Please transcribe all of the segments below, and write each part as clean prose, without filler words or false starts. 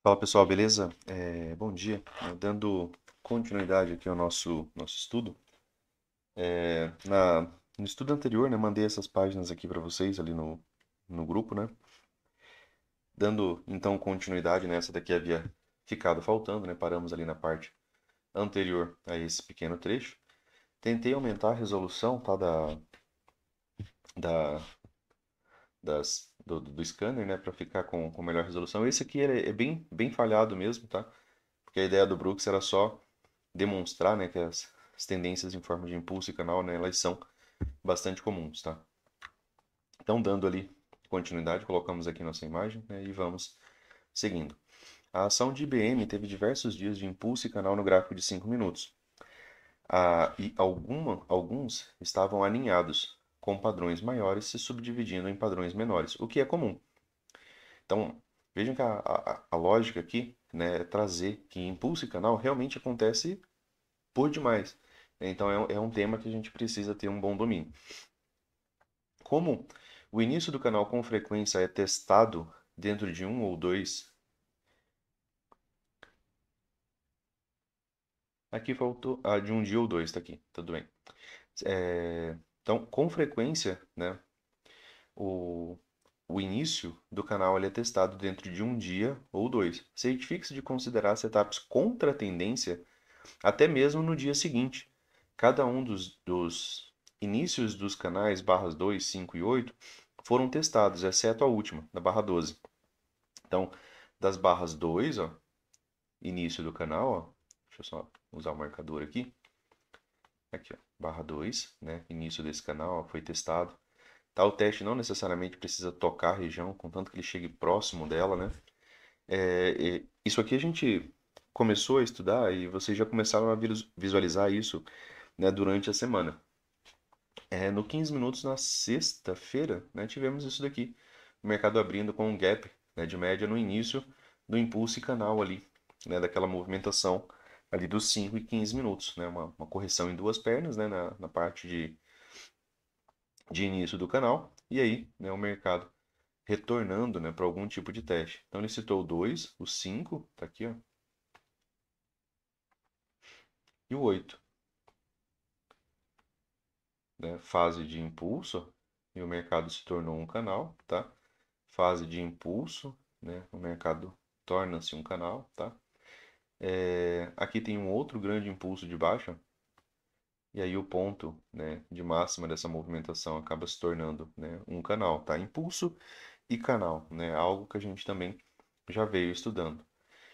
Fala pessoal, beleza? Bom dia. Dando continuidade aqui ao nosso estudo. No estudo anterior, né, mandei essas páginas aqui para vocês ali no grupo, né? Dando então continuidade nessa daqui havia ficado faltando, né? Paramos ali na parte anterior a esse pequeno trecho. Tentei aumentar a resolução, tá, da, do scanner, né, para ficar com melhor resolução. Esse aqui é bem falhado mesmo, tá? Porque a ideia do Brooks era só demonstrar, né, que as tendências em forma de impulso e canal, né, elas são bastante comuns, tá? Então, dando ali continuidade, colocamos aqui nossa imagem, né, e vamos seguindo. A ação de IBM teve diversos dias de impulso e canal no gráfico de 5 minutos. E alguns estavam alinhados, com padrões maiores se subdividindo em padrões menores, o que é comum. Então, vejam que a lógica aqui, né, é trazer que impulso e canal realmente acontece por demais. Então é um tema que a gente precisa ter um bom domínio. Como o início do canal com frequência é testado dentro de um ou dois, aqui faltou de um dia ou dois, tá aqui, tudo bem. Então, com frequência, né, o, o início do canal ele é testado dentro de um dia ou dois. Certifique-se de considerar setups contra a tendência até mesmo no dia seguinte. Cada um dos inícios dos canais barras 2, 5 e 8 foram testados, exceto a última, da barra 12. Então, das barras 2, ó, início do canal, ó, deixa eu só usar o marcador aqui. Aqui, ó, barra 2, né, início desse canal, ó, foi testado. Tá, o teste não necessariamente precisa tocar a região, contanto que ele chegue próximo dela, né? Isso aqui a gente começou a estudar e vocês já começaram a visualizar isso, né, durante a semana. No 15 minutos na sexta-feira, né, tivemos isso daqui. O mercado abrindo com um gap, né, de média no início do impulso e canal ali, né, daquela movimentação ali dos 5 e 15 minutos, né, uma correção em duas pernas, né, na parte de início do canal, e aí, né, o mercado retornando, né, para algum tipo de teste. Então ele citou o 2, o 5, tá aqui, ó, e o 8, né, fase de impulso, e o mercado se tornou um canal, tá? Fase de impulso, né, o mercado torna-se um canal, tá? Aqui tem um outro grande impulso de baixa, e aí o ponto, né, de máxima dessa movimentação acaba se tornando, né, um canal, tá? Impulso e canal, né, algo que a gente também já veio estudando.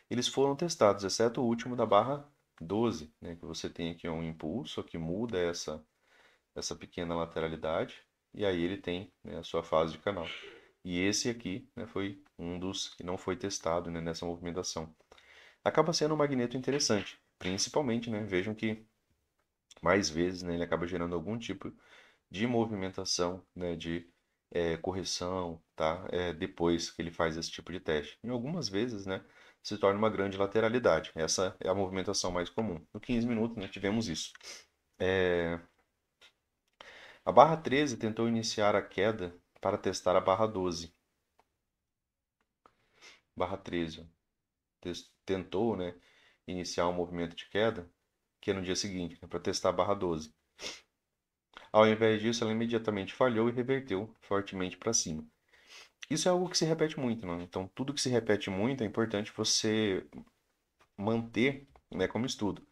Eles foram testados, exceto o último da barra 12, né, que você tem aqui um impulso que muda essa pequena lateralidade, e aí ele tem, né, a sua fase de canal. E esse aqui, né, foi um dos que não foi testado, né, nessa movimentação. Acaba sendo um magneto interessante, principalmente, né, vejam que mais vezes, né, ele acaba gerando algum tipo de movimentação, né, de correção, tá? Depois que ele faz esse tipo de teste. Em algumas vezes, né, se torna uma grande lateralidade. Essa é a movimentação mais comum. No 15 minutos, né, tivemos isso. A barra 13 tentou iniciar a queda para testar a barra 12. Barra 13 tentou, né, iniciar um movimento de queda, que é no dia seguinte, né, para testar a barra 12. Ao invés disso, ela imediatamente falhou e reverteu fortemente para cima. Isso é algo que se repete muito, né? Então, tudo que se repete muito é importante você manter, né, como estudo.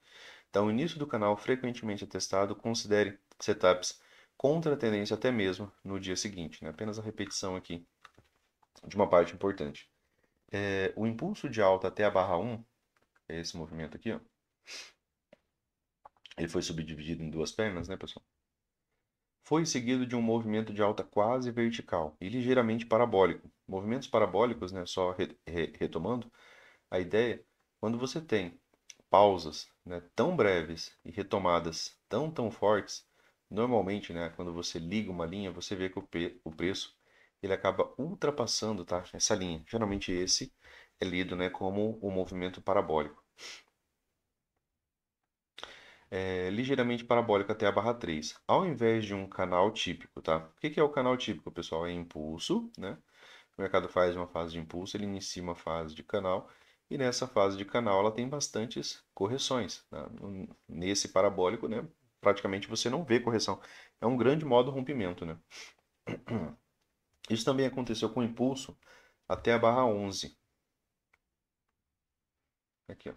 Então, o início do canal frequentemente é testado, considere setups contra a tendência até mesmo no dia seguinte, né? Apenas a repetição aqui de uma parte importante. O impulso de alta até a barra 1, é esse movimento aqui, ó, ele foi subdividido em duas pernas, né, pessoal? Foi seguido de um movimento de alta quase vertical e ligeiramente parabólico. Movimentos parabólicos, né, só retomando a ideia, quando você tem pausas, né, tão breves e retomadas tão fortes, normalmente, né, quando você liga uma linha, você vê que o preço ele acaba ultrapassando, tá, essa linha. Geralmente esse é lido, né, como o movimento parabólico. Ligeiramente parabólico até a barra 3, ao invés de um canal típico, tá? O que é o canal típico, pessoal? É impulso, né? O mercado faz uma fase de impulso, ele inicia uma fase de canal e nessa fase de canal ela tem bastantes correções, né? Nesse parabólico, né, praticamente você não vê correção. É um grande modo rompimento, né? Isso também aconteceu com o impulso até a barra 11. Aqui, ó.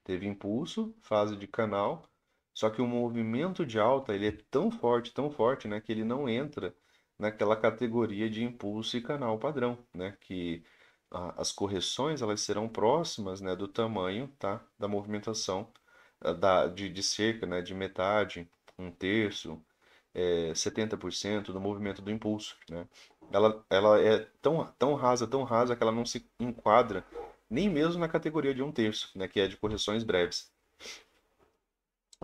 Teve impulso, fase de canal, só que o movimento de alta ele é tão forte, né, que ele não entra naquela categoria de impulso e canal padrão, né, que as correções elas serão próximas, né, do tamanho, tá, da movimentação de cerca, né, de metade, um terço, 70% do movimento do impulso, né? Ela é tão rasa que ela não se enquadra nem mesmo na categoria de um terço, né, que é de correções breves.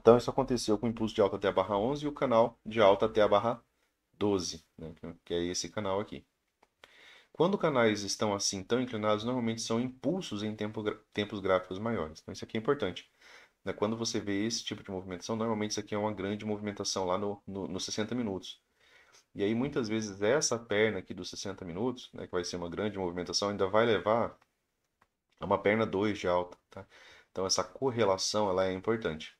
Então isso aconteceu com o impulso de alta até a barra 11 e o canal de alta até a barra 12, né, que é esse canal aqui. Quando canais estão assim tão inclinados, normalmente são impulsos em tempos gráficos maiores. Então isso aqui é importante, né? Quando você vê esse tipo de movimentação, normalmente isso aqui é uma grande movimentação lá nos 60 minutos. E aí muitas vezes essa perna aqui dos 60 minutos, né, que vai ser uma grande movimentação, ainda vai levar a uma perna 2 de alta, tá? Então essa correlação ela é importante.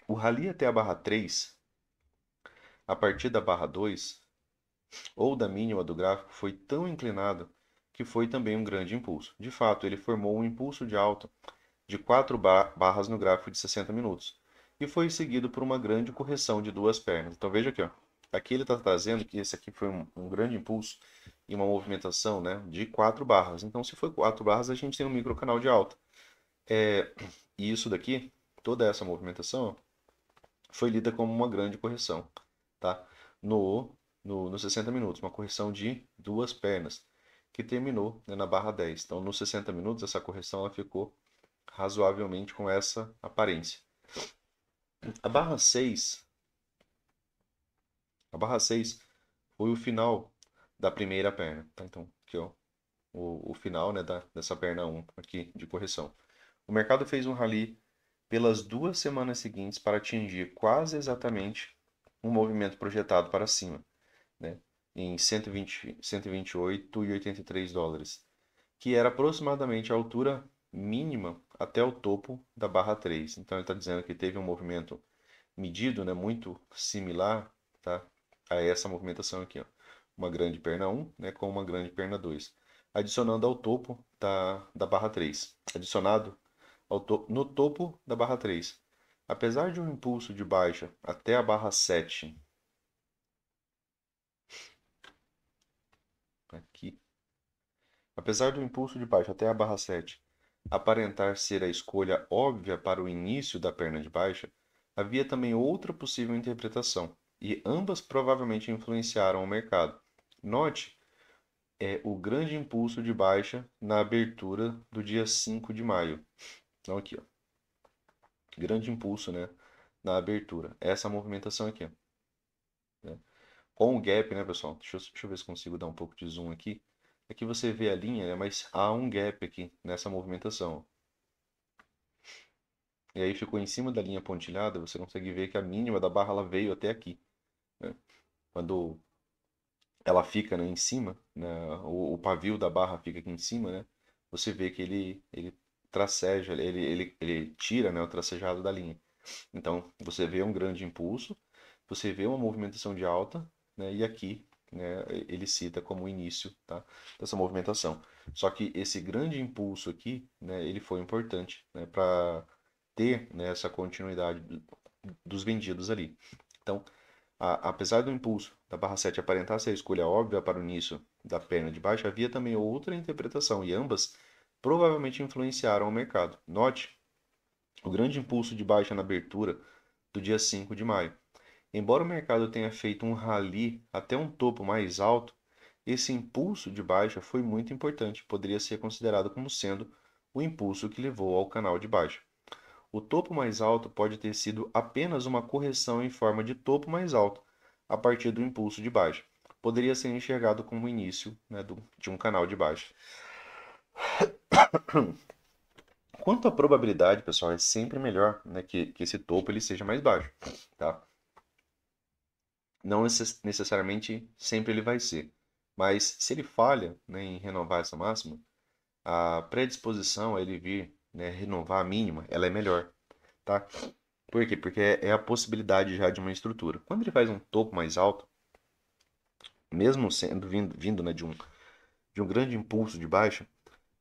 O rally até a barra 3, a partir da barra 2 ou da mínima do gráfico, foi tão inclinado que foi também um grande impulso. De fato, ele formou um impulso de alta de 4 barras no gráfico de 60 minutos e foi seguido por uma grande correção de duas pernas. Então veja aqui, ó. Aqui ele está trazendo que esse aqui foi um grande impulso e uma movimentação, né, de 4 barras. Então, se foi 4 barras, a gente tem um micro canal de alta. E isso daqui, toda essa movimentação, foi lida como uma grande correção, tá? No, nos 60 minutos, uma correção de duas pernas, que terminou, né, na barra 10. Então, nos 60 minutos, essa correção ela ficou razoavelmente com essa aparência. A barra 6, a barra 6 foi o final da primeira perna, tá? Então, aqui, ó, o final, né, dessa perna 1 aqui de correção. O mercado fez um rally pelas 2 semanas seguintes para atingir quase exatamente um movimento projetado para cima, né, em 128,83 dólares, que era aproximadamente a altura mínima até o topo da barra 3. Então ele está dizendo que teve um movimento medido, né, muito similar, tá, a essa movimentação aqui, ó. Uma grande perna 1, né, com uma grande perna 2, adicionando ao topo da barra 3. Adicionado no topo da barra 3. Apesar de um impulso de baixa até a barra 7, aqui, apesar do impulso de baixa até a barra 7 aparentar ser a escolha óbvia para o início da perna de baixa, havia também outra possível interpretação, e ambas provavelmente influenciaram o mercado. Note o grande impulso de baixa na abertura do dia 5 de maio. Então aqui, ó, grande impulso, né, na abertura. Essa movimentação aqui, ó, né? Com o gap, né, pessoal? Deixa eu ver se consigo dar um pouco de zoom aqui. Aqui você vê a linha, né, mas há um gap aqui nessa movimentação. E aí ficou em cima da linha pontilhada, você consegue ver que a mínima da barra ela veio até aqui, né? Quando ela fica, né, em cima, né, o pavio da barra fica aqui em cima, né? Você vê que ele traceja, ele tira, né, o tracejado da linha. Então, você vê um grande impulso, você vê uma movimentação de alta, né, e aqui, né, ele cita como o início, tá, dessa movimentação. Só que esse grande impulso aqui, né, ele foi importante, né, para ter, né, essa continuidade dos vendidos ali. Então, apesar do impulso da barra 7 aparentar ser a escolha óbvia para o início da perna de baixo, havia também outra interpretação, e ambas provavelmente influenciaram o mercado. Note o grande impulso de baixa na abertura do dia 5 de maio. Embora o mercado tenha feito um rally até um topo mais alto, esse impulso de baixa foi muito importante, poderia ser considerado como sendo o impulso que levou ao canal de baixa. O topo mais alto pode ter sido apenas uma correção em forma de topo mais alto, a partir do impulso de baixa. Poderia ser enxergado como o início, né, de um canal de baixa. Quanto à probabilidade, pessoal, é sempre melhor, né, que esse topo ele seja mais baixo, tá? Não necessariamente sempre ele vai ser, Mas se ele falha, né, em renovar essa máxima, a predisposição a ele vir, né, renovar a mínima, ela é melhor, tá? Por quê? Porque é a possibilidade já de uma estrutura. Quando ele faz um topo mais alto, mesmo sendo vindo, né, de um grande impulso de baixa,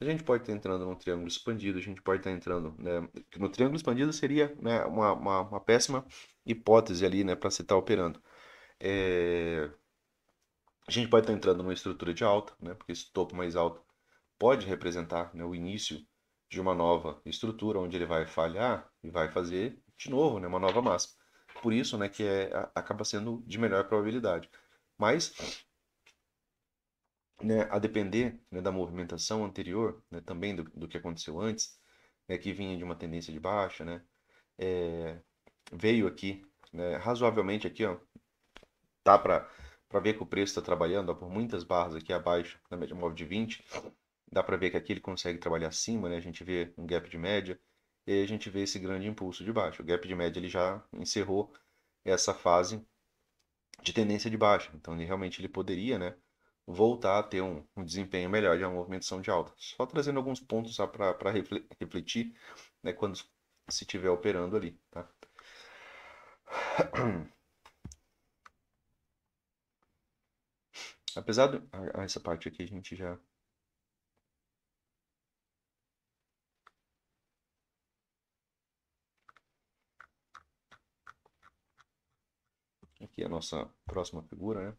a gente pode estar entrando num triângulo expandido, a gente pode estar entrando, né, no triângulo expandido seria, né, uma péssima hipótese ali, né, para se estar operando. É, a gente pode estar entrando numa estrutura de alta, né, porque esse topo mais alto pode representar, né, o início de uma nova estrutura, onde ele vai falhar e vai fazer de novo, né, uma nova máxima. Por isso, né, que acaba sendo de melhor probabilidade. Mas, né, a depender, né, da movimentação anterior, né, também do que aconteceu antes, né, que vinha de uma tendência de baixa, né, veio aqui, né, razoavelmente aqui, ó, tá para ver que o preço está trabalhando ó, por muitas barras aqui abaixo na média móvel de 20. Dá para ver que aqui ele consegue trabalhar acima, né? A gente vê um gap de média e aí a gente vê esse grande impulso de baixo. O gap de média ele já encerrou essa fase de tendência de baixa. Então ele realmente ele poderia, né, voltar a ter um desempenho melhor de uma movimentação de alta. Só trazendo alguns pontos para refletir, né, quando se estiver operando ali, tá? Apesar de essa parte aqui a gente já aqui é a nossa próxima figura,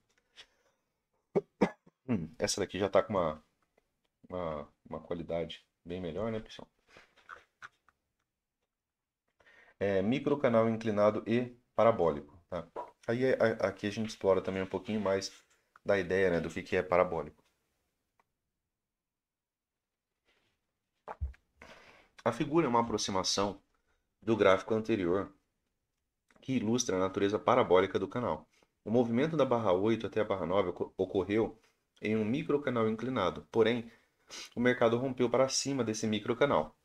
né? Essa daqui já está com uma qualidade bem melhor, né, pessoal? É microcanal inclinado e parabólico, tá? Aí aqui a gente explora também um pouquinho mais da ideia, né, do que é parabólico. A figura é uma aproximação do gráfico anterior que ilustra a natureza parabólica do canal. O movimento da barra 8 até a barra 9 ocorreu em um microcanal inclinado, porém, o mercado rompeu para cima desse microcanal.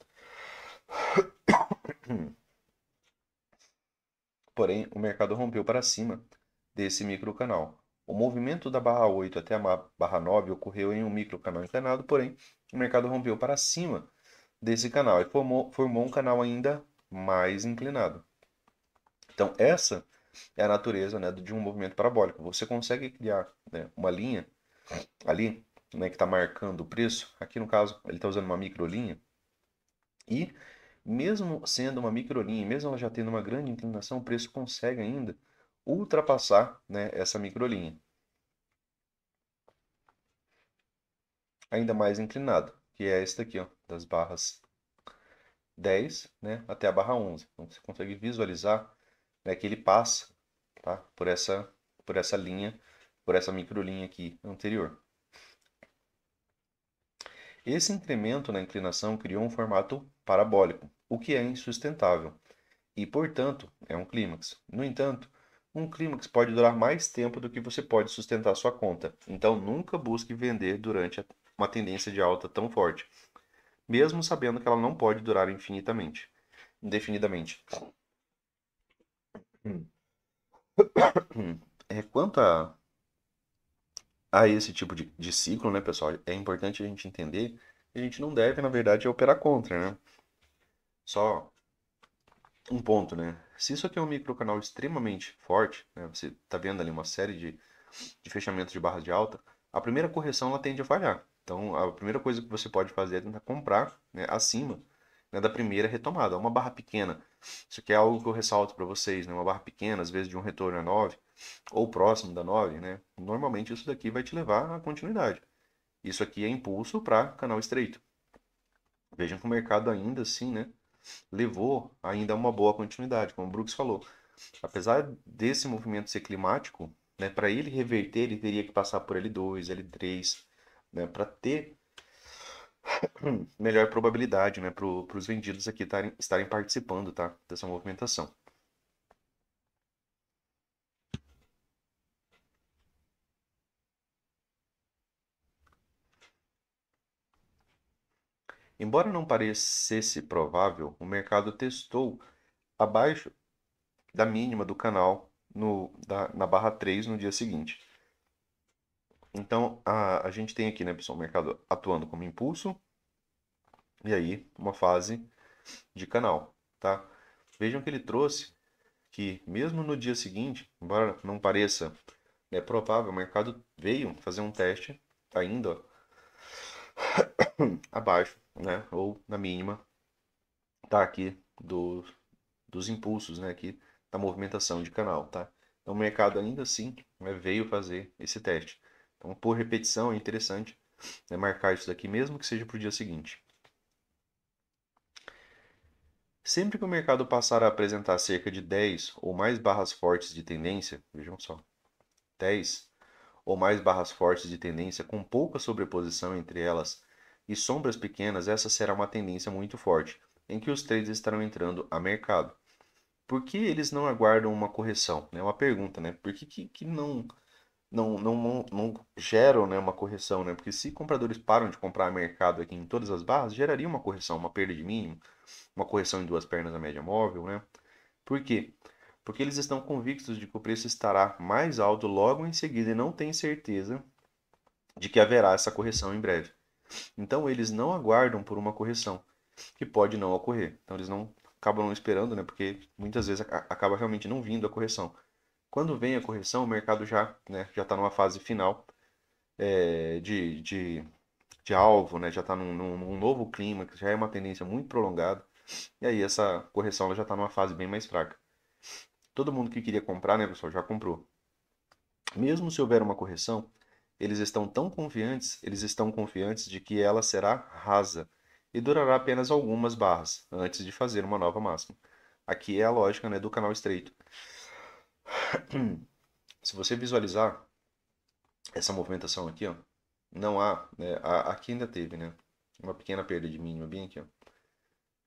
Porém, o mercado rompeu para cima desse microcanal. O movimento da barra 8 até a barra 9 ocorreu em um microcanal inclinado, porém, o mercado rompeu para cima desse canal e formou um canal ainda mais inclinado. Então, essa é a natureza, né, de um movimento parabólico. Você consegue criar, né, uma linha ali, né, que está marcando o preço. Aqui, no caso, ele está usando uma microlinha. E, mesmo sendo uma microlinha, mesmo ela já tendo uma grande inclinação, o preço consegue ainda ultrapassar, né, essa microlinha. Ainda mais inclinado, que é esse daqui, ó, das barras 10, né, até a barra 11. Então, você consegue visualizar, né, que ele passa, tá, por essa linha, por essa microlinha aqui anterior. Esse incremento na inclinação criou um formato parabólico, o que é insustentável e, portanto, é um clímax. No entanto, um clímax pode durar mais tempo do que você pode sustentar sua conta. Então, nunca busque vender durante uma tendência de alta tão forte, mesmo sabendo que ela não pode durar indefinidamente. Quanto a esse tipo de ciclo, né, pessoal, é importante a gente entender que a gente não deve, na verdade, operar contra, né? Só um ponto, né? Se isso aqui é um microcanal extremamente forte, né? Você está vendo ali uma série de fechamentos de barras de alta, a primeira correção ela tende a falhar. Então, a primeira coisa que você pode fazer é tentar comprar, né, acima, né, da primeira retomada. Uma barra pequena. Isso aqui é algo que eu ressalto para vocês, né? Uma barra pequena, às vezes de um retorno a 9 ou próximo da 9, né? Normalmente isso daqui vai te levar à continuidade. Isso aqui é impulso para canal estreito. Vejam que o mercado ainda assim, né, levou ainda a uma boa continuidade, como o Brooks falou. Apesar desse movimento ser climático, né, para ele reverter, ele teria que passar por L2, L3, né, para ter melhor probabilidade, né, para os vendidos aqui estarem participando, tá, dessa movimentação. Embora não parecesse provável, o mercado testou abaixo da mínima do canal na barra 3 no dia seguinte. Então, a gente tem aqui, né, pessoal, o mercado atuando como impulso e aí uma fase de canal, tá? Vejam que ele trouxe que mesmo no dia seguinte, embora não pareça, né, provável, o mercado veio fazer um teste ainda ó, abaixo, né, ou na mínima, tá aqui dos impulsos, né, aqui da movimentação de canal, tá? Então o mercado ainda assim, né, veio fazer esse teste. Então por repetição é interessante, né, marcar isso daqui mesmo que seja para o dia seguinte. Sempre que o mercado passar a apresentar cerca de 10 ou mais barras fortes de tendência, vejam só, 10 ou mais barras fortes de tendência com pouca sobreposição entre elas e sombras pequenas, essa será uma tendência muito forte, em que os traders estarão entrando a mercado. Por que eles não aguardam uma correção? É uma pergunta, né? Por que não geram, né, uma correção, né? Porque se compradores param de comprar a mercado aqui em todas as barras, geraria uma correção, uma perda de mínimo, uma correção em duas pernas na média móvel, né? Por quê? Porque eles estão convictos de que o preço estará mais alto logo em seguida e não têm certeza de que haverá essa correção em breve. Então eles não aguardam por uma correção, que pode não ocorrer. Então eles não acabam não esperando, né? Porque muitas vezes acaba realmente não vindo a correção. Quando vem a correção, o mercado já, né, já está numa fase final é, de alvo, né? Já está num novo clima, que já é uma tendência muito prolongada. E aí essa correção ela já está numa fase bem mais fraca. Todo mundo que queria comprar, né, pessoal, já comprou. Mesmo se houver uma correção, eles estão confiantes de que ela será rasa e durará apenas algumas barras antes de fazer uma nova máxima. Aqui é a lógica, né, do canal estreito. Se você visualizar essa movimentação aqui, ó, não há, né, aqui ainda teve, né, uma pequena perda de mínima bem aqui, ó,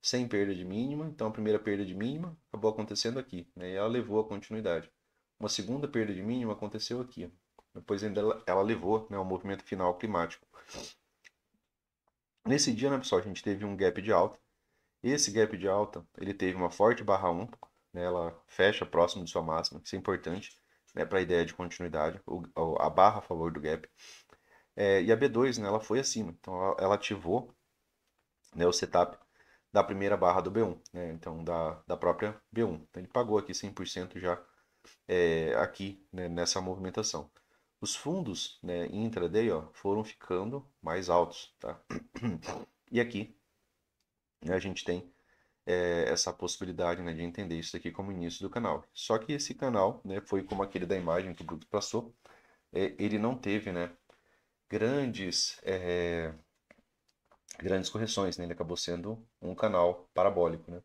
sem perda de mínima, então a primeira perda de mínima acabou acontecendo aqui, né, e ela levou a continuidade. Uma segunda perda de mínima aconteceu aqui, ó. Depois ainda ela levou, né, ao movimento final climático. Nesse dia, né, pessoal, a gente teve um gap de alta. Esse gap de alta, ele teve uma forte barra 1, né, ela fecha próximo de sua máxima, isso é importante, né, para a ideia de continuidade, a barra a favor do gap. E a B2, né, ela foi acima, então ela ativou, né, o setup da primeira barra do B1, né, então da própria B1. Então ele pagou aqui 100% já aqui, né, nessa movimentação. Os fundos, né, intraday, ó, foram ficando mais altos, tá? E aqui, né, a gente tem essa possibilidade, né, de entender isso aqui como início do canal. Só que esse canal, né, foi como aquele da imagem que o Bruto passou, ele não teve, né, grandes, grandes correções, né, ele acabou sendo um canal parabólico, né.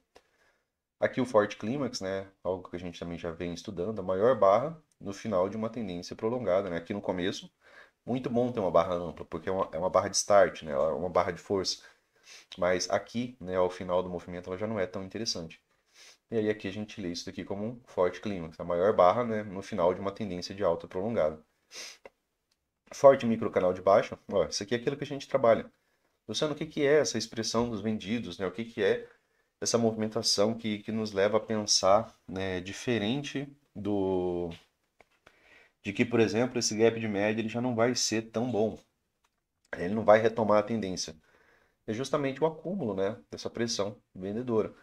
Aqui o Forte Clímax, né, algo que a gente também já vem estudando, a maior barra no final de uma tendência prolongada, né. Aqui no começo, muito bom ter uma barra ampla, porque é uma barra de start, né, ela é uma barra de força. Mas aqui, né, ao final do movimento, ela já não é tão interessante. E aí aqui a gente lê isso daqui como um forte clímax, a maior barra, né, no final de uma tendência de alta prolongada. Forte microcanal de baixa, ó, isso aqui é aquilo que a gente trabalha. Luciano, o que que é essa expressão dos vendidos, né? O que que é essa movimentação que nos leva a pensar, né, diferente de que, por exemplo, esse gap de média ele já não vai ser tão bom, ele não vai retomar a tendência. É justamente o acúmulo, né, dessa pressão vendedora.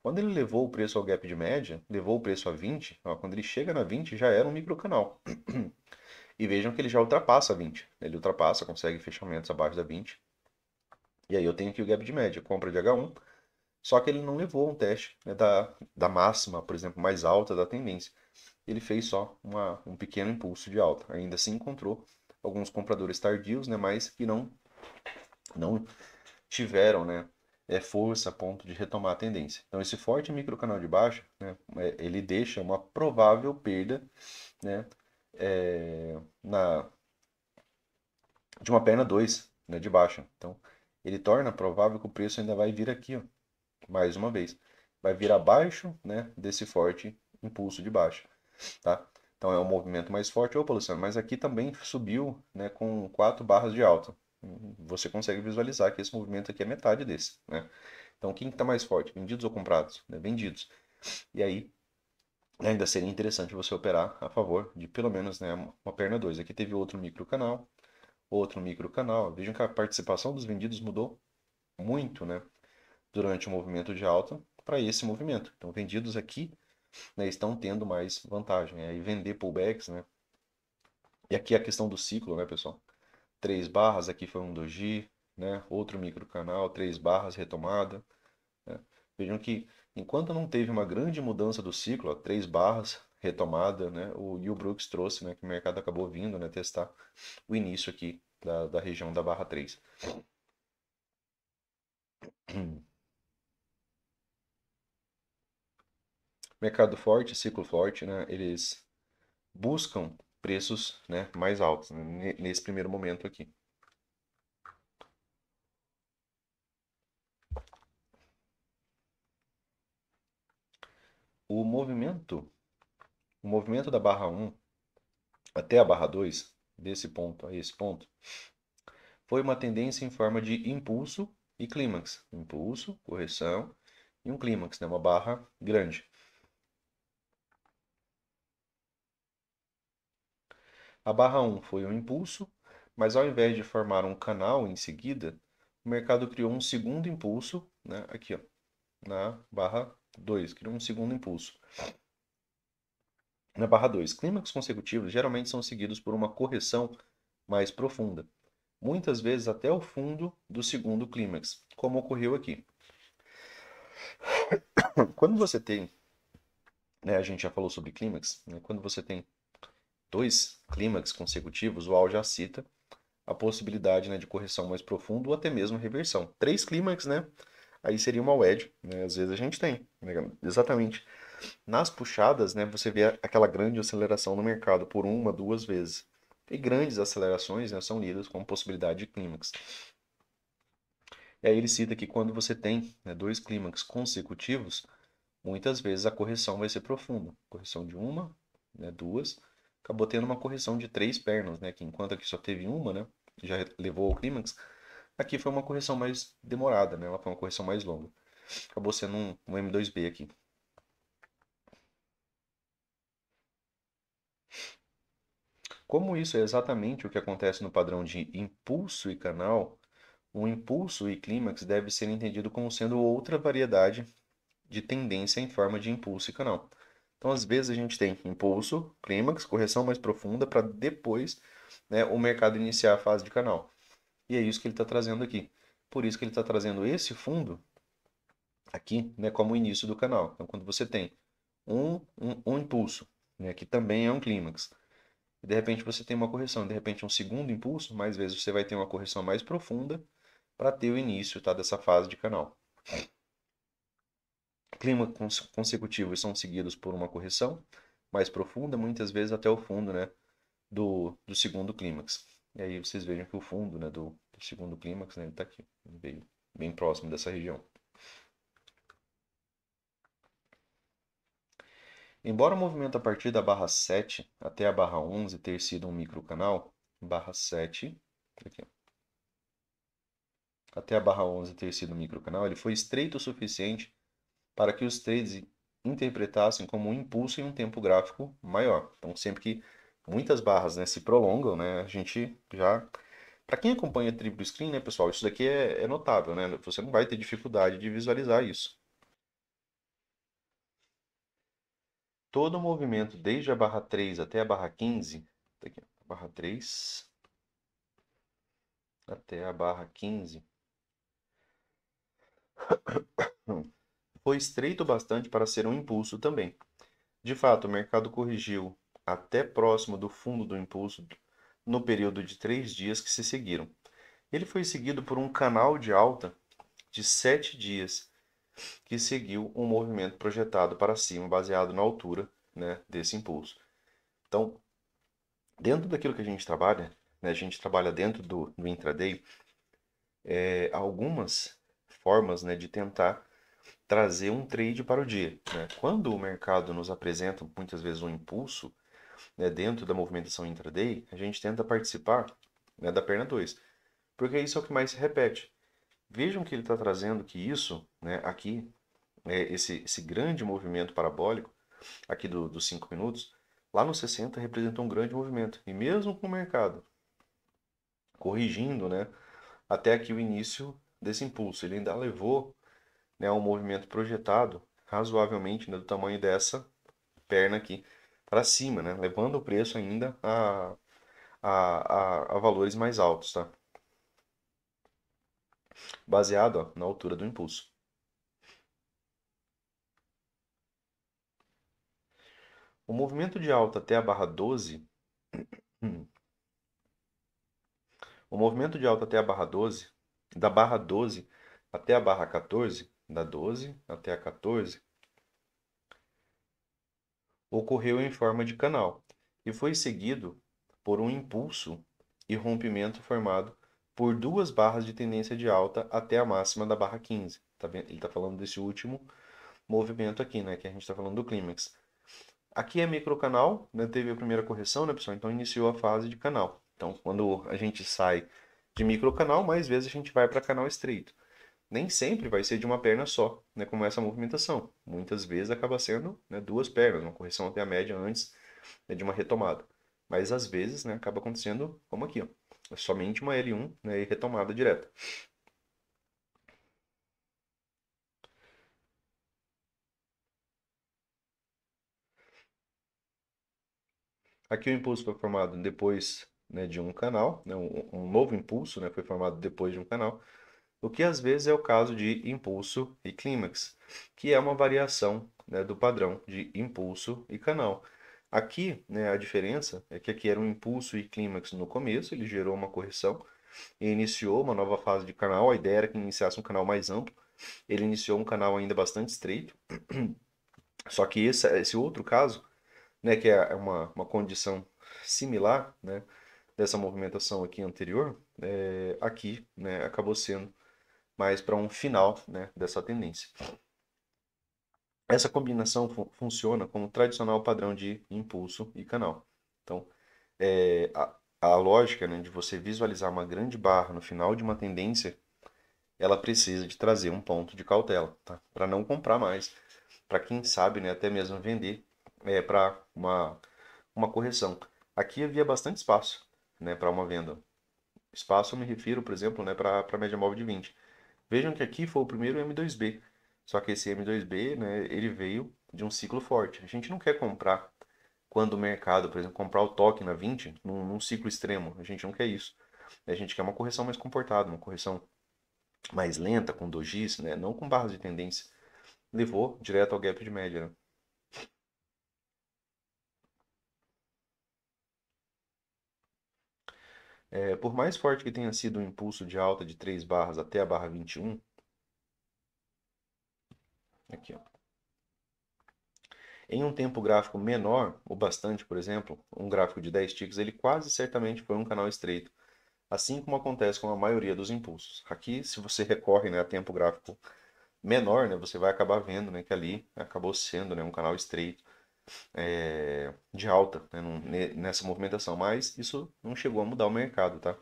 Quando ele levou o preço ao gap de média, levou o preço a 20, ó, quando ele chega na 20 já era um microcanal. E vejam que ele já ultrapassa a 20. Ele ultrapassa, consegue fechamentos abaixo da 20. E aí eu tenho aqui o gap de média, compra de H1, só que ele não levou um teste, né, da máxima, por exemplo, mais alta da tendência. Ele fez só um pequeno impulso de alta. Ainda assim encontrou alguns compradores tardios, né, mas que não tiveram, né, força a ponto de retomar a tendência. Então, esse forte microcanal de baixa, né, ele deixa uma provável perda, né, de uma perna 2, né, de baixa. Então, ele torna provável que o preço ainda vai vir aqui, ó, mais uma vez. Vai vir abaixo, né, desse forte impulso de baixa, tá? Então, é um movimento mais forte. Opa, Luciano, mas aqui também subiu, né, com 4 barras de alta. Você consegue visualizar que esse movimento aqui é metade desse, né? Então, quem está mais forte, vendidos ou comprados? Né? Vendidos. E aí, ainda seria interessante você operar a favor de pelo menos, né, uma perna 2. Aqui teve outro micro canal, outro microcanal. Vejam que a participação dos vendidos mudou muito, né, durante o movimento de alta para esse movimento. Então, vendidos aqui, né, estão tendo mais vantagem. Aí vender pullbacks, né? E aqui a questão do ciclo, né, pessoal? 3 barras, aqui foi um doji, né? Outro microcanal, 3 barras, retomada. Né? Vejam que enquanto não teve uma grande mudança do ciclo, ó, 3 barras, retomada, né? O Will Brooks trouxe, né? Que o mercado acabou vindo, né? Testar o início aqui da região da barra 3. Mercado forte, ciclo forte, né? Eles buscam preços, né, mais altos, né, nesse primeiro momento aqui. O movimento, o movimento da barra 1 até a barra 2, desse ponto a esse ponto, foi uma tendência em forma de impulso e clímax. Impulso, correção e um clímax, né, uma barra grande. A barra 1 foi um impulso, mas ao invés de formar um canal em seguida, o mercado criou um segundo impulso, né, aqui, ó, na barra 2, criou um segundo impulso. Na barra 2, clímax consecutivos geralmente são seguidos por uma correção mais profunda, muitas vezes até o fundo do segundo clímax, como ocorreu aqui. Quando você tem, né, a gente já falou sobre clímax, né, quando você tem 2 clímax consecutivos, o Al já cita a possibilidade, né, de correção mais profunda ou até mesmo reversão. 3 clímax, né, aí seria uma wedge, né, às vezes a gente tem, né, exatamente. Nas puxadas, né, você vê aquela grande aceleração no mercado por uma, 2 vezes. E grandes acelerações, né, são lidas como possibilidade de clímax. E aí ele cita que quando você tem, né, 2 clímax consecutivos, muitas vezes a correção vai ser profunda. Correção de uma, né, duas, acabou tendo uma correção de 3 pernas, né, que enquanto aqui só teve uma, né, já levou ao clímax, aqui foi uma correção mais demorada, né, ela foi uma correção mais longa. Acabou sendo um M2B aqui. Como isso é exatamente o que acontece no padrão de impulso e canal, o impulso e clímax deve ser entendido como sendo outra variedade de tendência em forma de impulso e canal. Então, às vezes, a gente tem impulso, clímax, correção mais profunda, para depois, né, o mercado iniciar a fase de canal. E é isso que ele está trazendo aqui. Por isso que ele está trazendo esse fundo aqui, né, como o início do canal. Então, quando você tem um impulso, né, que também é um clímax, e de repente você tem uma correção, de repente um segundo impulso, mais vezes você vai ter uma correção mais profunda para ter o início, tá, dessa fase de canal. Climas consecutivos são seguidos por uma correção mais profunda, muitas vezes até o fundo, né, do segundo clímax. E aí vocês vejam que o fundo, né, do segundo clímax, né, ele está aqui, bem próximo dessa região. Embora o movimento a partir da barra 7 até a barra 11 ter sido um microcanal, barra 7, aqui, até a barra 11 ter sido um microcanal, ele foi estreito o suficiente para que os trades interpretassem como um impulso em um tempo gráfico maior. Então, sempre que muitas barras, né, se prolongam, né, a gente já... Para quem acompanha Triplo Screen, né, pessoal, isso daqui é notável, né? Você não vai ter dificuldade de visualizar isso. Todo o movimento, desde a barra 3 até a barra 15, tá aqui, barra 3 até a barra 15, foi estreito bastante para ser um impulso também. De fato, o mercado corrigiu até próximo do fundo do impulso no período de 3 dias que se seguiram. Ele foi seguido por um canal de alta de 7 dias, que seguiu um movimento projetado para cima, baseado na altura, né, desse impulso. Então, dentro daquilo que a gente trabalha, né, a gente trabalha dentro do intraday, algumas formas, né, de tentar trazer um trade para o dia, né? Quando o mercado nos apresenta muitas vezes um impulso, né, dentro da movimentação intraday, a gente tenta participar, né, da perna 2, porque isso é o que mais se repete. Vejam que ele está trazendo que isso, né, aqui, esse grande movimento parabólico, aqui dos 5 minutos, lá no 60 representa um grande movimento. E mesmo com o mercado corrigindo, né, até aqui o início desse impulso. Ele ainda levou, né, um movimento projetado razoavelmente, né, do tamanho dessa perna aqui para cima, né, levando o preço ainda a valores mais altos, tá? Baseado, ó, na altura do impulso. O movimento de alta até a barra 12, hum, o movimento de alta até a barra 12, da barra 12 até a barra 14, da 12 até a 14, ocorreu em forma de canal e foi seguido por um impulso e rompimento formado por duas barras de tendência de alta até a máxima da barra 15. Tá vendo? Ele está falando desse último movimento aqui, né? Que a gente está falando do clímax. Aqui é microcanal, né? Teve a primeira correção, né, pessoal? Então iniciou a fase de canal. Então, quando a gente sai de microcanal, mais vezes a gente vai para canal estreito. Nem sempre vai ser de uma perna só, né, como essa movimentação. Muitas vezes acaba sendo, né, duas pernas, uma correção até a média antes, né, de uma retomada. Mas às vezes, né, acaba acontecendo como aqui, ó. É somente uma L1, né, e retomada direta. Aqui o impulso foi formado depois, né, de um canal, né, um novo impulso, né, foi formado depois de um canal, o que às vezes é o caso de impulso e clímax, que é uma variação, né, do padrão de impulso e canal. Aqui, né, a diferença é que aqui era um impulso e clímax no começo, ele gerou uma correção e iniciou uma nova fase de canal. A ideia era que iniciasse um canal mais amplo. Ele iniciou um canal ainda bastante estreito. Só que esse outro caso, né, que é uma condição similar, né, dessa movimentação aqui anterior, aqui, né, acabou sendo mais para um final, né, dessa tendência. Essa combinação funciona como tradicional padrão de impulso e canal. Então, a lógica, né, de você visualizar uma grande barra no final de uma tendência, ela precisa de trazer um ponto de cautela, tá? Para não comprar mais, para quem sabe, né, até mesmo vender para uma correção. Aqui havia bastante espaço, né, para uma venda. Espaço eu me refiro, por exemplo, né, para a média móvel de 20. Vejam que aqui foi o primeiro M2B. Só que esse M2B, né, ele veio de um ciclo forte. A gente não quer comprar quando o mercado, por exemplo, comprar o toque na 20 num ciclo extremo. A gente não quer isso. A gente quer uma correção mais comportada, uma correção mais lenta, com dojis, né, não com barras de tendência. Levou direto ao gap de média, né? Por mais forte que tenha sido o impulso de alta de 3 barras até a barra 21, aqui, ó, em um tempo gráfico menor, ou bastante, por exemplo, um gráfico de 10 ticks, ele quase certamente foi um canal estreito, assim como acontece com a maioria dos impulsos. Aqui, se você recorre, né, a tempo gráfico menor, né, você vai acabar vendo, né, que ali acabou sendo, né, um canal estreito, de alta, né, nessa movimentação, mas isso não chegou a mudar o mercado, tá?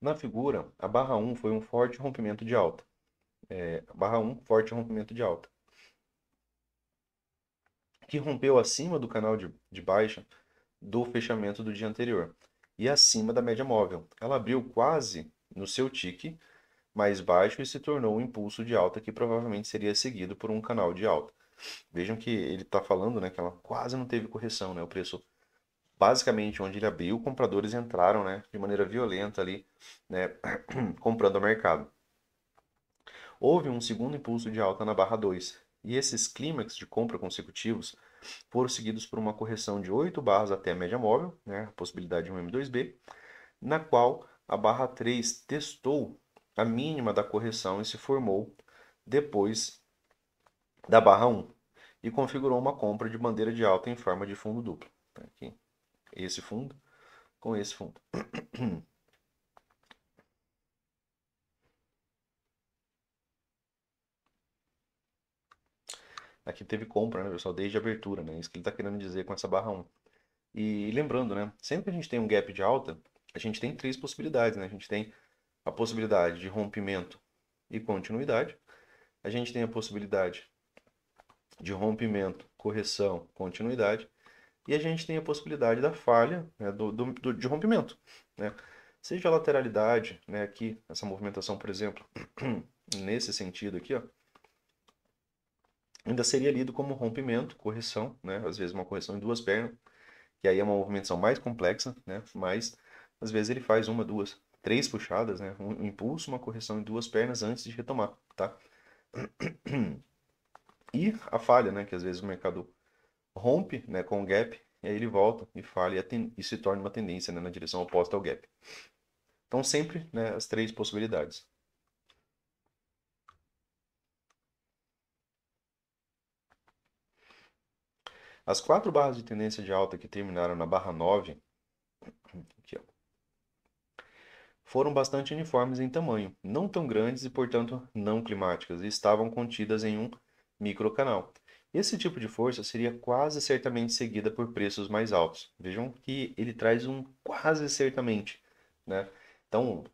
Na figura, a barra um foi um forte rompimento de alta. A barra um forte rompimento de alta, que rompeu acima do canal de baixa do fechamento do dia anterior e acima da média móvel. Ela abriu quase no seu tique mais baixo e se tornou um impulso de alta que provavelmente seria seguido por um canal de alta. Vejam que ele está falando, né, que ela quase não teve correção, né? O preço, basicamente, onde ele abriu, compradores entraram, né, de maneira violenta ali, né, comprando ao mercado. Houve um segundo impulso de alta na barra 2, e esses clímax de compra consecutivos foram seguidos por uma correção de 8 barras até a média móvel, né, a possibilidade de um M2B, na qual a barra 3 testou a mínima da correção e se formou depois da barra 1 e configurou uma compra de bandeira de alta em forma de fundo duplo. Aqui, esse fundo com esse fundo. Aqui teve compra, né, pessoal, desde a abertura, né? Isso que ele está querendo dizer com essa barra 1. E lembrando, né, sempre que a gente tem um gap de alta, a gente tem três possibilidades, né? A gente tem a possibilidade de rompimento e continuidade. A gente tem a possibilidade de rompimento, correção, continuidade. E a gente tem a possibilidade da falha, né, de rompimento, né? Seja a lateralidade, né, aqui, essa movimentação, por exemplo, nesse sentido aqui, ó, ainda seria lido como rompimento, correção, né? Às vezes uma correção em duas pernas, que aí é uma movimentação mais complexa, né? Mas às vezes ele faz uma, duas, três puxadas, né? Um impulso, uma correção em duas pernas antes de retomar, tá? E a falha, né? Que às vezes o mercado rompe, né, com o gap, e aí ele volta e falha e se torna uma tendência, né, na direção oposta ao gap. Então sempre, né, as três possibilidades. As quatro barras de tendência de alta que terminaram na barra 9, aqui, ó, foram bastante uniformes em tamanho, não tão grandes e, portanto, não climáticas, e estavam contidas em um microcanal. Esse tipo de força seria quase certamente seguida por preços mais altos. Vejam que ele traz um quase certamente, né? Então,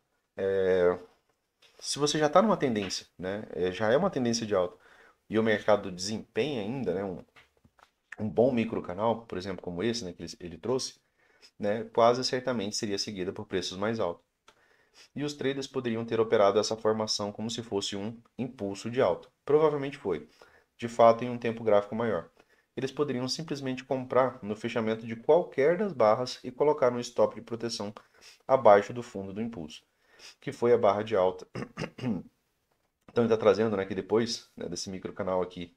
se você já está numa tendência, né, já é uma tendência de alta, e o mercado desempenha ainda, né, um bom microcanal, por exemplo, como esse, né, que ele trouxe, né, quase certamente seria seguida por preços mais altos. E os traders poderiam ter operado essa formação como se fosse um impulso de alta. Provavelmente foi, de fato, em um tempo gráfico maior. Eles poderiam simplesmente comprar no fechamento de qualquer das barras e colocar um stop de proteção abaixo do fundo do impulso, que foi a barra de alta. Então ele está trazendo, né, que depois, né, desse microcanal aqui,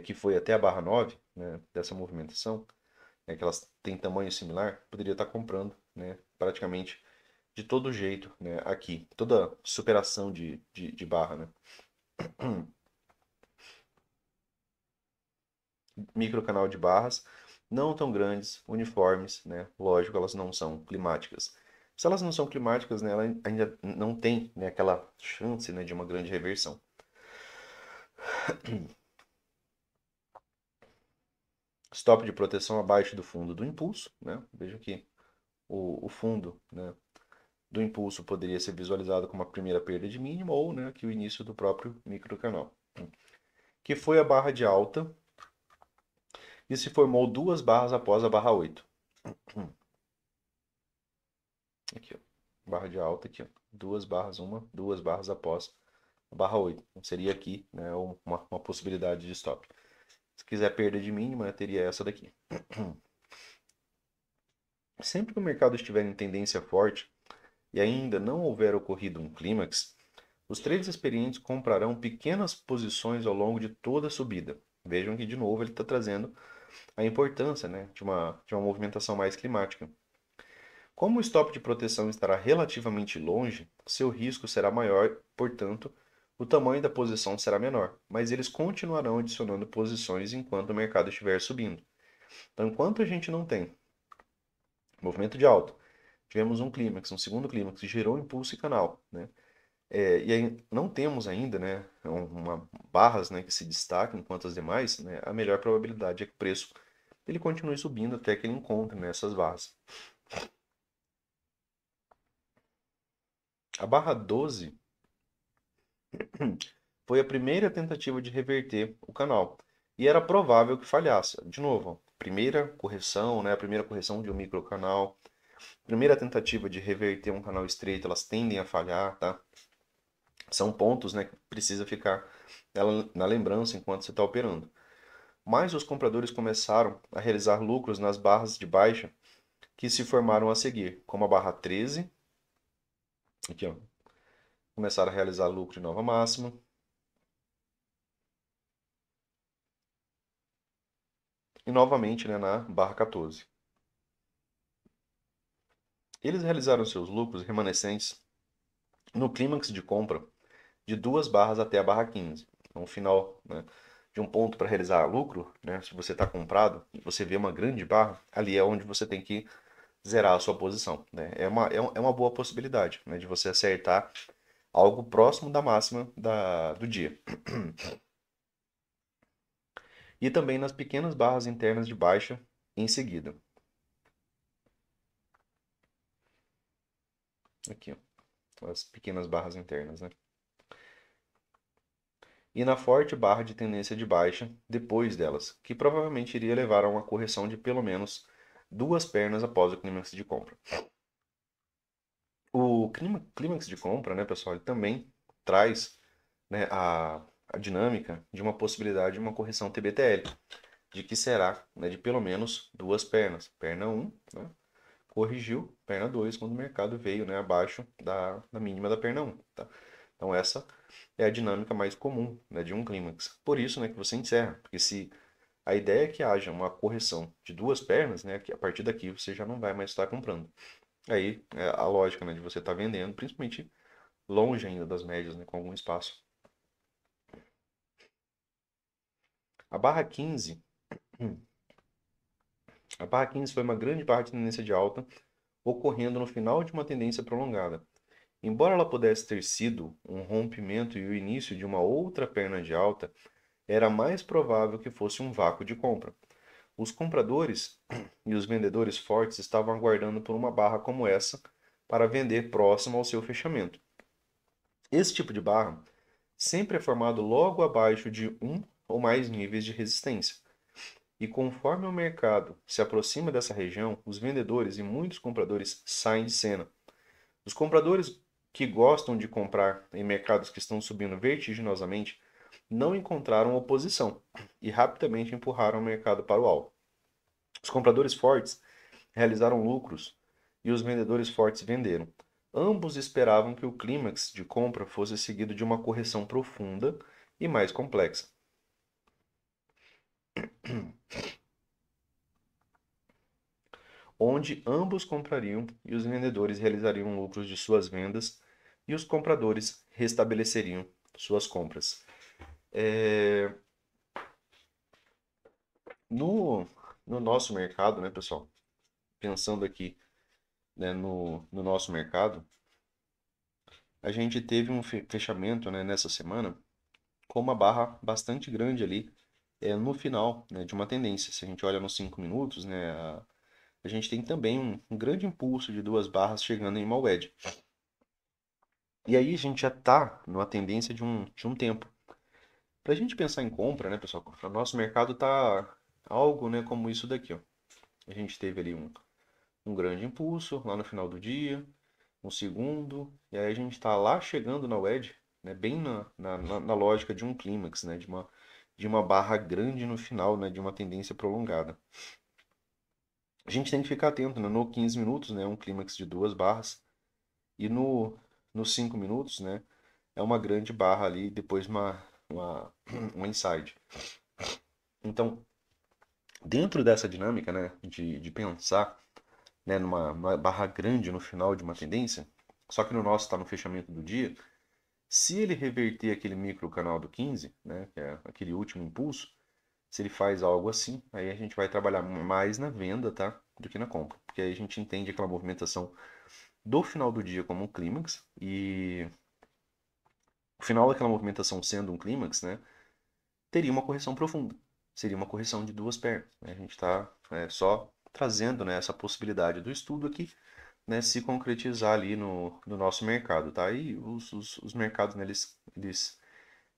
que foi até a barra 9, né, dessa movimentação, né, que elas têm tamanho similar, poderia estar comprando, né, praticamente de todo jeito, né, aqui, toda superação de barra, né. Microcanal de barras, não tão grandes, uniformes, né, lógico, elas não são climáticas. Se elas não são climáticas, né, ela ainda não tem, né, aquela chance, né, de uma grande reversão. Stop de proteção abaixo do fundo do impulso, né? Veja que o fundo, né, do impulso poderia ser visualizado como a primeira perda de mínima ou, né, aqui o início do próprio microcanal, que foi a barra de alta e se formou duas barras após a barra 8. Aqui, ó, barra de alta aqui, ó, duas barras, duas barras após a barra 8. Então, seria aqui, né, uma possibilidade de stop. Se quiser perda de mínima, né, teria essa daqui. Sempre que o mercado estiver em tendência forte e ainda não houver ocorrido um clímax, os traders experientes comprarão pequenas posições ao longo de toda a subida. Vejam que, de novo, ele está trazendo a importância, né, de uma movimentação mais climática. Como o stop de proteção estará relativamente longe, seu risco será maior, portanto, o tamanho da posição será menor, mas eles continuarão adicionando posições enquanto o mercado estiver subindo. Então, enquanto a gente não tem movimento de alta, tivemos um clímax, um segundo clímax, que gerou impulso e canal, né? E aí não temos ainda, né, barras, né, que se destacam enquanto as demais, né, a melhor probabilidade é que o preço ele continue subindo até que ele encontre, né, essas barras. A barra 12 foi a primeira tentativa de reverter o canal e era provável que falhasse. De novo, primeira correção, né, a primeira correção de um microcanal, primeira tentativa de reverter um canal estreito, elas tendem a falhar, tá? São pontos, né, que precisa ficar na lembrança enquanto você está operando. Mas os compradores começaram a realizar lucros nas barras de baixa que se formaram a seguir, como a barra 13, aqui, ó, começaram a realizar lucro em nova máxima, e novamente, né, na barra 14. Eles realizaram seus lucros remanescentes no clímax de compra de duas barras até a barra 15. No final, né, de um ponto para realizar lucro, né, se você está comprado e você vê uma grande barra, ali é onde você tem que zerar a sua posição. Né? É uma boa possibilidade, né, de você acertar algo próximo da máxima do dia. E também nas pequenas barras internas de baixa em seguida. Aqui, ó, as pequenas barras internas, né? e na forte barra de tendência de baixa depois delas, que provavelmente iria levar a uma correção de pelo menos duas pernas após o clímax de compra. O clímax de compra, né, pessoal, ele também traz, né, a dinâmica de uma possibilidade de uma correção TBTL, de que será, né, de pelo menos duas pernas. Perna 1, né, corrigiu, perna 2 quando o mercado veio, né, abaixo da mínima da perna 1. Tá? Então essa é a dinâmica mais comum, né, de um clímax. Por isso, né, que você encerra, porque se a ideia é que haja uma correção de duas pernas, né, que a partir daqui você já não vai mais estar comprando. Aí é a lógica, né, de você estar vendendo, principalmente longe ainda das médias, né, com algum espaço. A barra 15, a barra 15 foi uma grande barra de tendência de alta, ocorrendo no final de uma tendência prolongada. Embora ela pudesse ter sido um rompimento e o início de uma outra perna de alta, era mais provável que fosse um vácuo de compra. Os compradores e os vendedores fortes estavam aguardando por uma barra como essa para vender próximo ao seu fechamento. Esse tipo de barra sempre é formado logo abaixo de um ou mais níveis de resistência. E conforme o mercado se aproxima dessa região, os vendedores e muitos compradores saem de cena. Os compradores que gostam de comprar em mercados que estão subindo vertiginosamente não encontraram oposição e rapidamente empurraram o mercado para o alto. Os compradores fortes realizaram lucros e os vendedores fortes venderam. Ambos esperavam que o clímax de compra fosse seguido de uma correção profunda e mais complexa, onde ambos comprariam e os vendedores realizariam lucros de suas vendas e os compradores restabeleceriam suas compras. É, no, no nosso mercado, né, pessoal? Pensando aqui, né, no nosso mercado, a gente teve um fechamento, né, nessa semana com uma barra bastante grande ali no final, né, de uma tendência. Se a gente olha nos 5 minutos, né, a gente tem também um grande impulso de duas barras chegando em uma wedge. E aí a gente já está numa tendência de um tempo. Para a gente pensar em compra, né, pessoal, o nosso mercado está algo, né, como isso daqui, ó. A gente teve ali um grande impulso lá no final do dia, um segundo, e aí a gente está lá chegando na wedge, né, bem na lógica de um clímax, né, de uma barra grande no final, né, de uma tendência prolongada. A gente tem que ficar atento, né, no 15 minutos, né, um clímax de duas barras, e nos 5 minutos, né, é uma grande barra ali, depois uma inside. Então, dentro dessa dinâmica, né, de pensar, né, numa barra grande no final de uma tendência, só que no nosso está no fechamento do dia, se ele reverter aquele micro canal do 15, né, que é aquele último impulso, se ele faz algo assim, aí a gente vai trabalhar mais na venda, tá, do que na compra, porque aí a gente entende aquela movimentação do final do dia como um clímax e o final daquela movimentação sendo um clímax, né, teria uma correção profunda, seria uma correção de duas pernas, né? A gente está só trazendo, né, essa possibilidade do estudo aqui, né, se concretizar ali no nosso mercado, tá? E os mercados, né,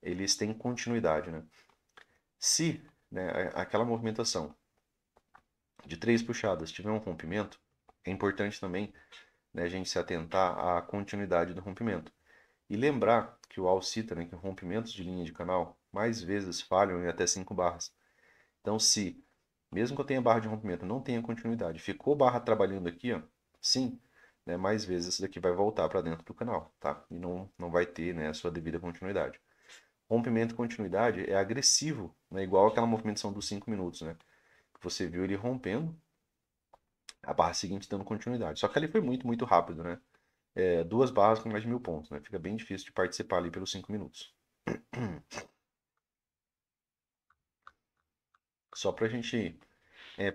eles têm continuidade, né? Se, né, aquela movimentação de três puxadas tiver um rompimento, é importante também, né, a gente se atentar à continuidade do rompimento. E lembrar que o AL cita, né, que rompimentos de linha de canal mais vezes falham em até 5 barras. Então, se, mesmo que eu tenha barra de rompimento, não tenha continuidade, ficou barra trabalhando aqui, ó, sim, né, mais vezes isso daqui vai voltar para dentro do canal, tá? E não vai ter, né, a sua devida continuidade. Rompimento e continuidade é agressivo, né, igual aquela movimentação dos 5 minutos, né? Você viu ele rompendo, a barra seguinte dando continuidade. Só que ali foi muito, muito rápido, né? Duas barras com mais de 1.000 pontos, né? Fica bem difícil de participar ali pelos 5 minutos. Só para a gente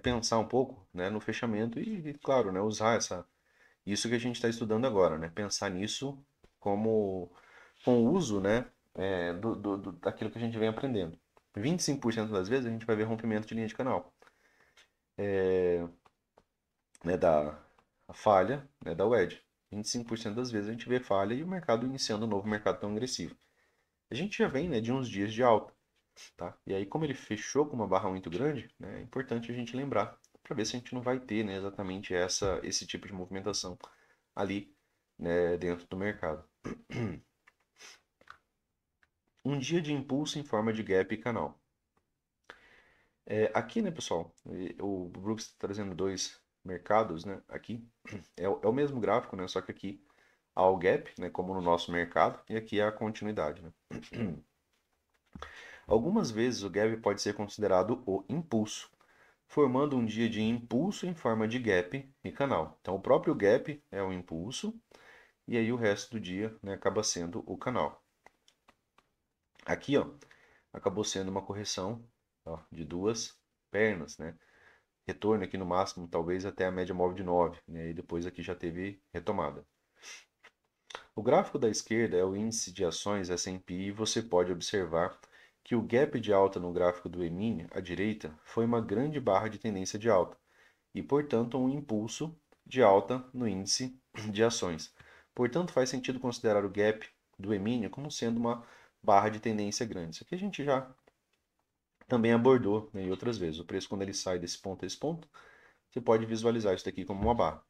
pensar um pouco, né, no fechamento e, claro, né, usar isso que a gente está estudando agora, né? Pensar nisso como com o uso, né, daquilo que a gente vem aprendendo. 25% das vezes a gente vai ver rompimento de linha de canal, né, da a falha, né, da wedge. 25% das vezes a gente vê falha e o mercado iniciando um novo mercado tão agressivo. A gente já vem, né, de uns dias de alta, tá? E aí, como ele fechou com uma barra muito grande, né, é importante a gente lembrar para ver se a gente não vai ter, né, exatamente esse tipo de movimentação ali, né, dentro do mercado. Um dia de impulso em forma de gap e canal. Aqui, né, pessoal, o Brooks está trazendo dois mercados, né, aqui. É o mesmo gráfico, né, só que aqui há o gap, né, como no nosso mercado, e aqui é a continuidade, né. Algumas vezes o gap pode ser considerado o impulso, formando um dia de impulso em forma de gap e canal. Então, o próprio gap é o impulso, e aí o resto do dia, né, acaba sendo o canal. Aqui, ó, acabou sendo uma correção, ó, de duas pernas, né? Retorno aqui no máximo, talvez até a média móvel de 9, né? E depois aqui já teve retomada. O gráfico da esquerda é o índice de ações S&P e você pode observar que o gap de alta no gráfico do E-mini à direita foi uma grande barra de tendência de alta e, portanto, um impulso de alta no índice de ações. Portanto, faz sentido considerar o gap do E-mini como sendo uma barra de tendência grande. Isso aqui a gente já também abordou, né, em outras vezes. O preço, quando ele sai desse ponto a esse ponto, você pode visualizar isso daqui como uma barra.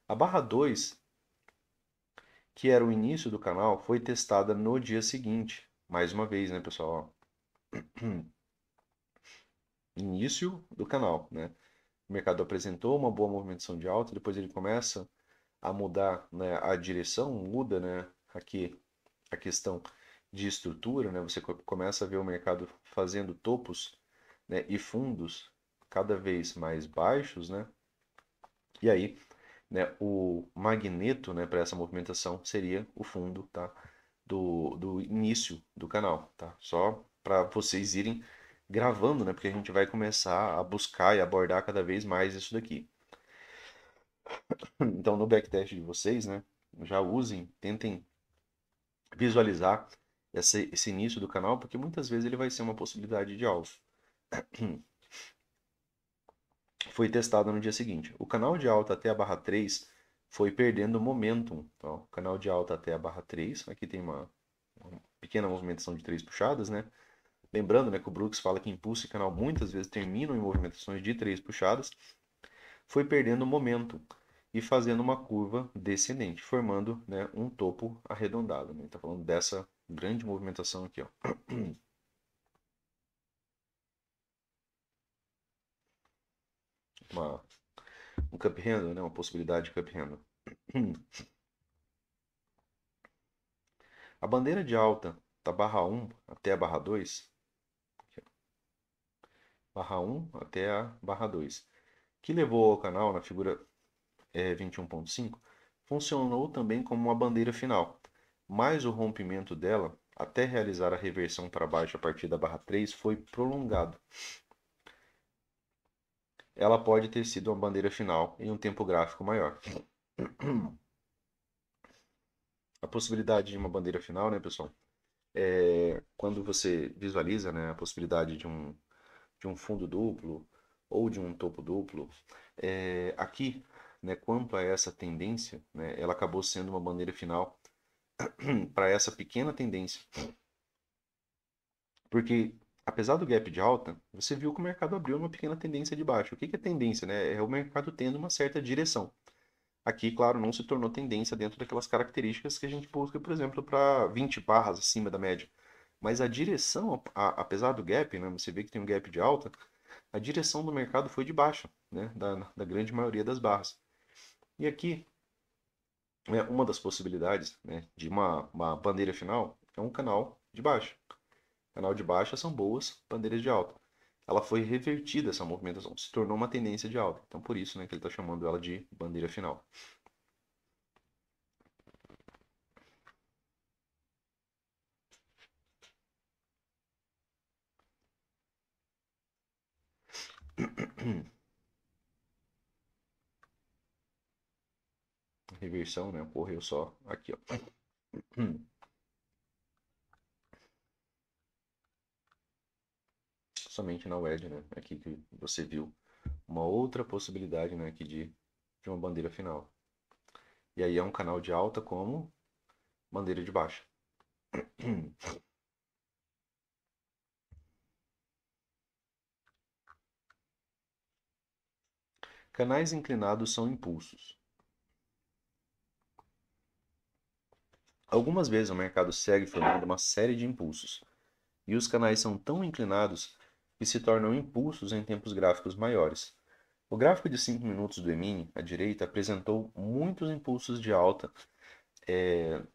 A barra 2, que era o início do canal, foi testada no dia seguinte. Mais uma vez, né, pessoal? Início do canal, né? O mercado apresentou uma boa movimentação de alta, depois ele começa a mudar, né, a direção, muda, né, aqui a questão de estrutura, né? Você começa a ver o mercado fazendo topos, né, e fundos cada vez mais baixos, né? E aí, né, o magneto, né, para essa movimentação seria o fundo, tá? Do início do canal, tá? Só para vocês irem gravando, né? Porque a gente vai começar a buscar e abordar cada vez mais isso daqui. Então, no backtest de vocês, né, já usem, tentem visualizar esse início do canal, porque muitas vezes ele vai ser uma possibilidade de alvo. Foi testado no dia seguinte. O canal de alta até a barra 3 foi perdendo momentum. Então, o canal de alta até a barra 3, aqui tem uma pequena movimentação de três puxadas, né? Lembrando, né, que o Brooks fala que impulso e canal muitas vezes terminam em movimentações de três puxadas, foi perdendo momentum e fazendo uma curva descendente, formando, né, um topo arredondado. Né? Está falando dessa grande movimentação aqui, ó. Uma, um cup handle, né, uma possibilidade de cup handle. A bandeira de alta da barra 1 até a barra 2, barra 1 até a barra 2, que levou ao canal na figura 21.5, funcionou também como uma bandeira final, mas o rompimento dela, até realizar a reversão para baixo a partir da barra 3, foi prolongado. Ela pode ter sido uma bandeira final em um tempo gráfico maior. A possibilidade de uma bandeira final, né, pessoal? Quando você visualiza, né, a possibilidade de um fundo duplo ou de um topo duplo, aqui, né, quanto a essa tendência, né, ela acabou sendo uma bandeira final para essa pequena tendência. Porque, apesar do gap de alta, você viu que o mercado abriu uma pequena tendência de baixo. O que é tendência, né? É o mercado tendo uma certa direção. Aqui, claro, não se tornou tendência dentro daquelas características que a gente busca, por exemplo, para 20 barras acima da média. Mas a direção, apesar do gap, né, você vê que tem um gap de alta, a direção do mercado foi de baixa, né, da grande maioria das barras. E aqui, uma das possibilidades, né, de uma bandeira final é um canal de baixa. Canal de baixa são boas bandeiras de alta. Ela foi revertida, essa movimentação, se tornou uma tendência de alta. Então, por isso, né, que ele está chamando ela de bandeira final. Reversão, né, ocorreu só aqui, ó. Somente na WED, né, aqui que você viu uma outra possibilidade, né, aqui de uma bandeira final. E aí é um canal de alta como bandeira de baixa. Canais inclinados são impulsos. Algumas vezes o mercado segue formando uma série de impulsos, e os canais são tão inclinados que se tornam impulsos em tempos gráficos maiores. O gráfico de 5 minutos do E-mini, à direita, apresentou muitos impulsos de alta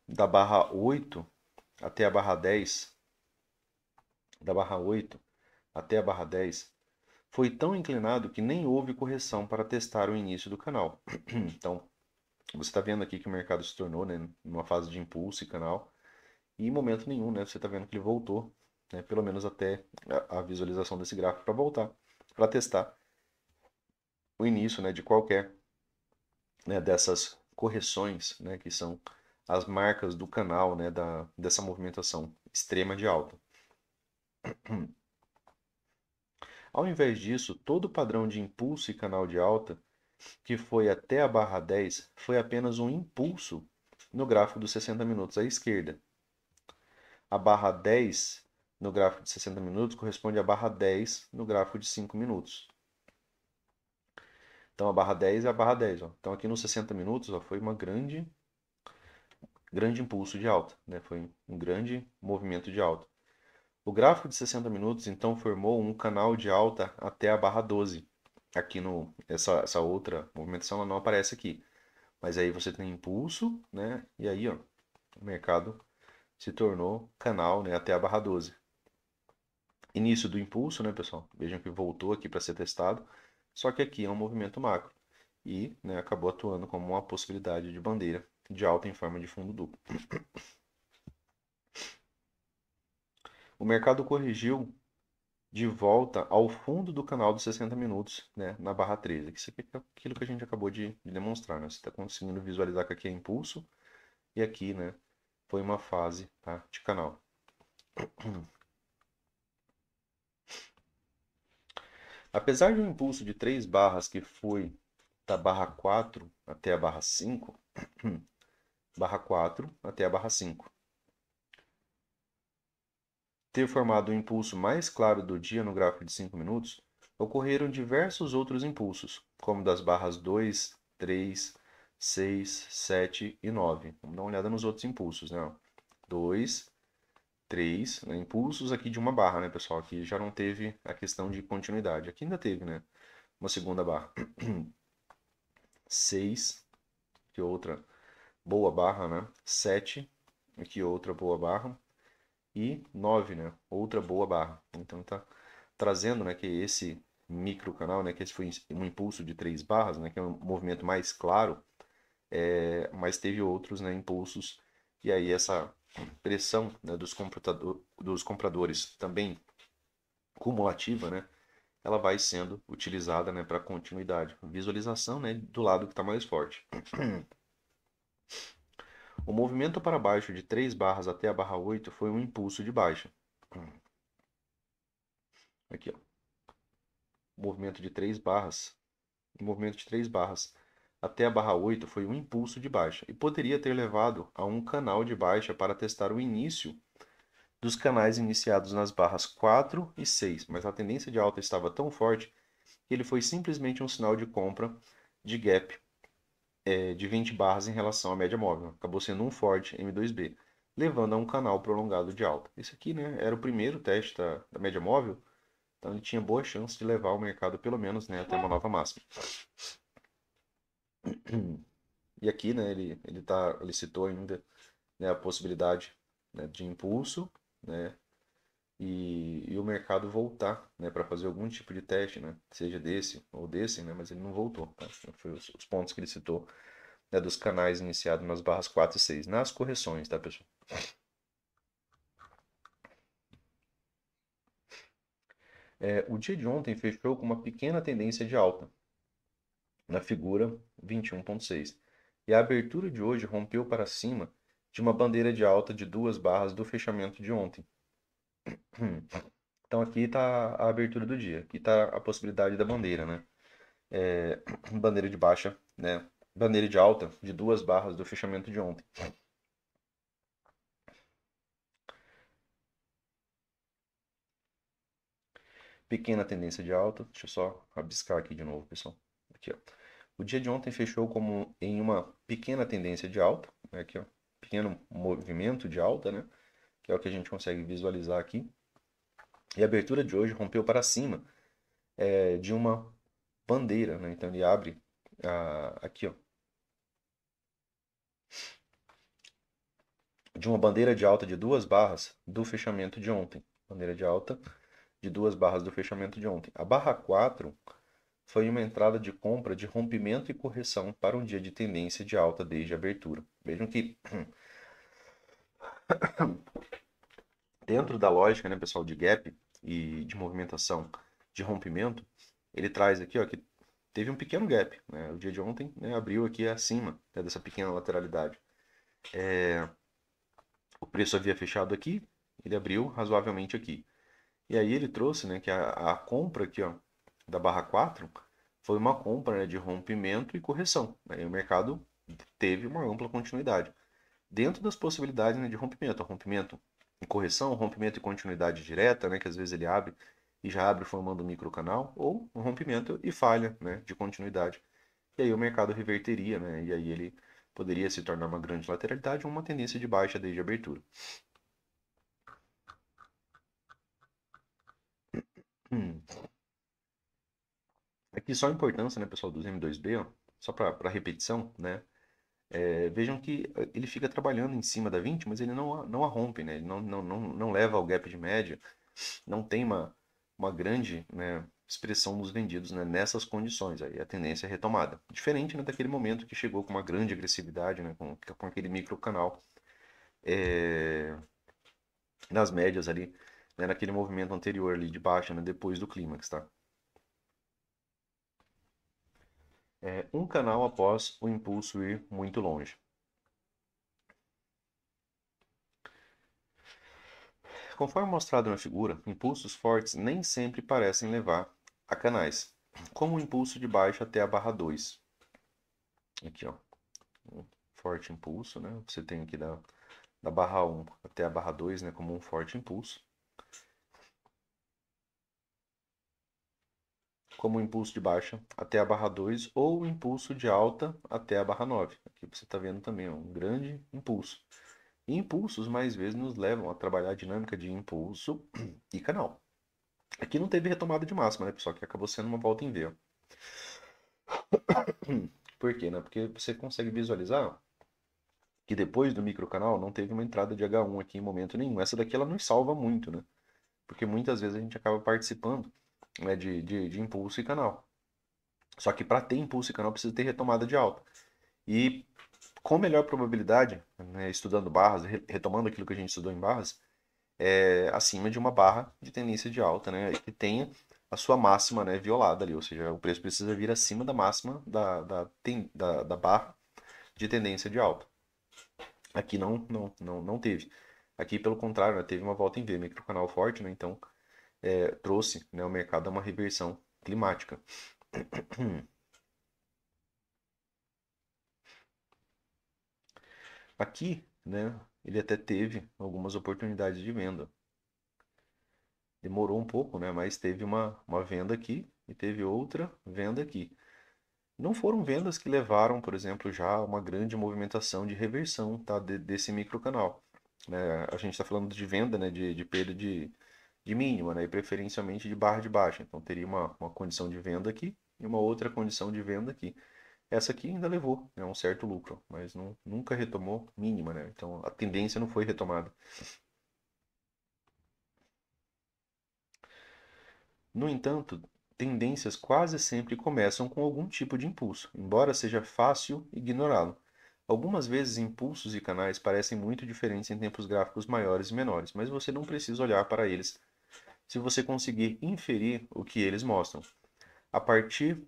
da barra 8 até a barra 10, da barra 8 até a barra 10, foi tão inclinado que nem houve correção para testar o início do canal. Então, você está vendo aqui que o mercado se tornou, né, numa fase de impulso e canal, e em momento nenhum, né, você está vendo que ele voltou, né, pelo menos até a visualização desse gráfico para voltar, para testar o início, né, de qualquer, né, dessas correções, né, que são as marcas do canal, né, dessa movimentação extrema de alta. Ao invés disso, todo o padrão de impulso e canal de alta, que foi até a barra 10, foi apenas um impulso no gráfico dos 60 minutos à esquerda. A barra 10 no gráfico de 60 minutos corresponde à barra 10 no gráfico de 5 minutos. Então a barra 10 é a barra 10. Ó. Então aqui nos 60 minutos ó, foi uma grande impulso de alta, né? Foi um grande movimento de alta. O gráfico de 60 minutos então formou um canal de alta até a barra 12. Aqui no essa outra movimentação ela não aparece aqui, mas aí você tem impulso, né? E aí, ó, o mercado se tornou canal, né, até a barra 12. Início do impulso, né, pessoal? Vejam que voltou aqui para ser testado, só que aqui é um movimento macro e, né, acabou atuando como uma possibilidade de bandeira de alta em forma de fundo duplo. O mercado corrigiu de volta ao fundo do canal dos 60 minutos, né, na barra 13. Isso aqui é aquilo que a gente acabou de demonstrar, né? Você está conseguindo visualizar que aqui é impulso e aqui, né, foi uma fase, tá, de canal. Apesar de um impulso de 3 barras que foi da barra 4 até a barra 5, barra 4 até a barra 5, ter formado o impulso mais claro do dia no gráfico de 5 minutos, ocorreram diversos outros impulsos, como das barras 2, 3, 6, 7 e 9. Vamos dar uma olhada nos outros impulsos, né? 2, 3, né? Impulsos aqui de uma barra, né, pessoal? Aqui já não teve a questão de continuidade. Aqui ainda teve, né? Uma segunda barra. 6, que outra boa barra, né? 7, aqui outra boa barra. E 9, né? Outra boa barra. Então tá trazendo, né, que esse micro canal, né, que esse foi um impulso de 3 barras, né, que é um movimento mais claro, mas teve outros, né, impulsos, e aí essa pressão, né, dos compradores também cumulativa, né, ela vai sendo utilizada, né, para continuidade. Visualização, né, do lado que está mais forte. O movimento para baixo de 3 barras até a barra 8 foi um impulso de baixa. Aqui, ó. Movimento de 3 barras. O movimento de 3 barras até a barra 8 foi um impulso de baixa e poderia ter levado a um canal de baixa para testar o início dos canais iniciados nas barras 4 e 6, mas a tendência de alta estava tão forte que ele foi simplesmente um sinal de compra de gap de 20 barras em relação à média móvel. Acabou sendo um forte M2B, levando a um canal prolongado de alta. Esse aqui, né, era o primeiro teste da média móvel, então ele tinha boa chance de levar o mercado pelo menos, né, até uma nova máxima. E aqui, né, ele citou ainda, né, a possibilidade, né, de impulso, né, e o mercado voltar, né, para fazer algum tipo de teste, né, seja desse ou desse, né, mas ele não voltou. Tá? Foi os pontos que ele citou, né, dos canais iniciados nas barras 4 e 6, nas correções, tá, pessoal? O dia de ontem fechou com uma pequena tendência de alta, na figura 21.6, e a abertura de hoje rompeu para cima de uma bandeira de alta de 2 barras do fechamento de ontem. Então aqui está a abertura do dia, aqui está a possibilidade da bandeira, né? Bandeira de baixa, né? Bandeira de alta de 2 barras do fechamento de ontem. Pequena tendência de alta, deixa eu só rabiscar aqui de novo, pessoal. Aqui, ó. O dia de ontem fechou como em uma pequena tendência de alta, né? Aqui, ó, pequeno movimento de alta, né? Que é o que a gente consegue visualizar aqui. E a abertura de hoje rompeu para cima de uma bandeira, né? Então ele abre aqui, ó, de uma bandeira de alta de duas barras do fechamento de ontem. Bandeira de alta de duas barras do fechamento de ontem. A barra 4 foi uma entrada de compra de rompimento e correção para um dia de tendência de alta desde a abertura. Vejam que dentro da lógica, né, pessoal, de gap e de movimentação de rompimento, ele traz aqui, ó, que teve um pequeno gap, né? O dia de ontem, né, abriu aqui acima, né, dessa pequena lateralidade. O preço havia fechado aqui, ele abriu razoavelmente aqui. E aí ele trouxe, né, que a compra aqui, ó, da barra 4 foi uma compra, né, de rompimento e correção, né? E o mercado teve uma ampla continuidade. Dentro das possibilidades, né, de rompimento, rompimento e correção, rompimento e continuidade direta, né, que às vezes ele abre e já abre formando um microcanal, ou um rompimento e falha, né, de continuidade. E aí o mercado reverteria, né, e aí ele poderia se tornar uma grande lateralidade ou uma tendência de baixa desde a abertura. Hum. Aqui só a importância, né, pessoal, dos M2B, ó, só para repetição, né? Vejam que ele fica trabalhando em cima da 20, mas ele não a rompe, né? Ele não leva ao gap de média, não tem uma grande, né, expressão nos vendidos, né, nessas condições. Aí a tendência é retomada. Diferente, né, daquele momento que chegou com uma grande agressividade, né, com aquele micro canal nas médias ali, né, naquele movimento anterior ali de baixa, né, depois do clímax, tá? Um canal após o impulso ir muito longe. Conforme mostrado na figura, impulsos fortes nem sempre parecem levar a canais, como o impulso de baixo até a barra 2. Aqui, ó, um forte impulso, né? Você tem aqui da barra 1 até a barra 2, né, como um forte impulso. Como o impulso de baixa até a barra 2 ou o impulso de alta até a barra 9. Aqui você está vendo também ó, um grande impulso. E impulsos mais vezes nos levam a trabalhar a dinâmica de impulso e canal. Aqui não teve retomada de máxima, né, pessoal? Que acabou sendo uma volta em V. Ó. Por quê, né? Porque você consegue visualizar que depois do microcanal não teve uma entrada de H1 aqui em momento nenhum. Essa daqui ela nos salva muito, né? Porque muitas vezes a gente acaba participando, né, de impulso e canal. Só que para ter impulso e canal precisa ter retomada de alta. E com melhor probabilidade, né, estudando barras, retomando aquilo que a gente estudou em barras, acima de uma barra de tendência de alta, né? Que tenha a sua máxima, né, violada ali, ou seja, o preço precisa vir acima da máxima da barra de tendência de alta. Aqui não teve. Aqui, pelo contrário, né, teve uma volta em V, microcanal forte, né? Então trouxe, né, o mercado a uma reversão climática. Aqui, né, ele até teve algumas oportunidades de venda. Demorou um pouco, né, mas teve uma venda aqui e teve outra venda aqui. Não foram vendas que levaram, por exemplo, já a uma grande movimentação de reversão, tá, desse microcanal. Né? A gente está falando de venda, né, de perda de mínima, né, e preferencialmente de barra de baixa. Então teria uma condição de venda aqui e uma outra condição de venda aqui. Essa aqui ainda levou, né, um certo lucro, mas nunca retomou mínima, né? Então a tendência não foi retomada. No entanto, tendências quase sempre começam com algum tipo de impulso, embora seja fácil ignorá-lo. Algumas vezes impulsos e canais parecem muito diferentes em tempos gráficos maiores e menores, mas você não precisa olhar para eles se você conseguir inferir o que eles mostram, a partir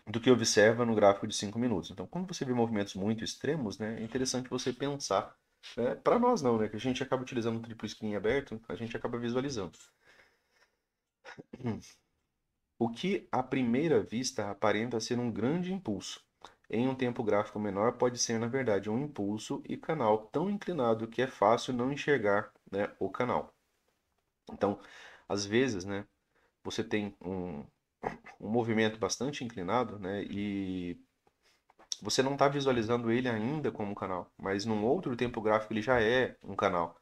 do que observa no gráfico de 5 minutos. Então, quando você vê movimentos muito extremos, né, é interessante você pensar. Né? Para nós não, né? Que a gente acaba utilizando o triplo screen aberto, a gente acaba visualizando. O que à primeira vista aparenta ser um grande impulso, em um tempo gráfico menor pode ser, na verdade, um impulso e canal tão inclinado que é fácil não enxergar, né, o canal. Então, às vezes, né, você tem um movimento bastante inclinado, né? E você não está visualizando ele ainda como um canal, mas num outro tempo gráfico ele já é um canal.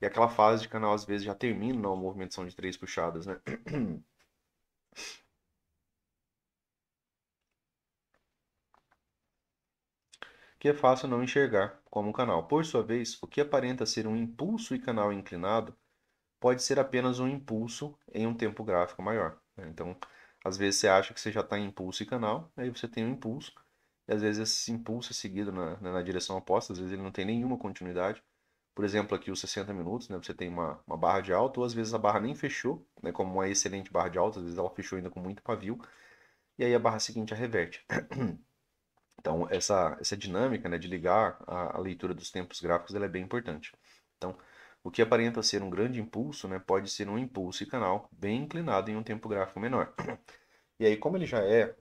E aquela fase de canal às vezes já termina numa movimentação de três puxadas, né? Que é fácil não enxergar como um canal. Por sua vez, o que aparenta ser um impulso e canal inclinado pode ser apenas um impulso em um tempo gráfico maior, né? Então, às vezes você acha que você já está em impulso e canal, aí você tem um impulso, e às vezes esse impulso é seguido na direção oposta, às vezes ele não tem nenhuma continuidade. Por exemplo, aqui os 60 minutos, né, você tem uma barra de alta, ou às vezes a barra nem fechou, né, como uma excelente barra de alta, às vezes ela fechou ainda com muito pavio, e aí a barra seguinte a reverte. Então, essa dinâmica, né, de ligar a leitura dos tempos gráficos ela é bem importante. Então, o que aparenta ser um grande impulso, né, pode ser um impulso e canal bem inclinado em um tempo gráfico menor. E aí, como ele já é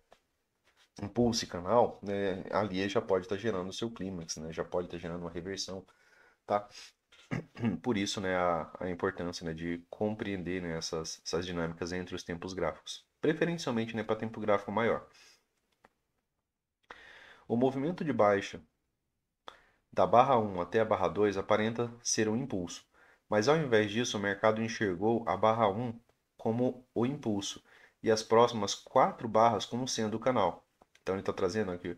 impulso e canal, né, ali ele já pode estar gerando o seu clímax, né, já pode estar gerando uma reversão, tá? Por isso, né, a importância, né, de compreender, né, essas dinâmicas entre os tempos gráficos, preferencialmente, né, para tempo gráfico maior. O movimento de baixa da barra 1 até a barra 2 aparenta ser um impulso, mas ao invés disso, o mercado enxergou a barra 1 como o impulso e as próximas quatro barras como sendo o canal. Então ele está trazendo aqui, o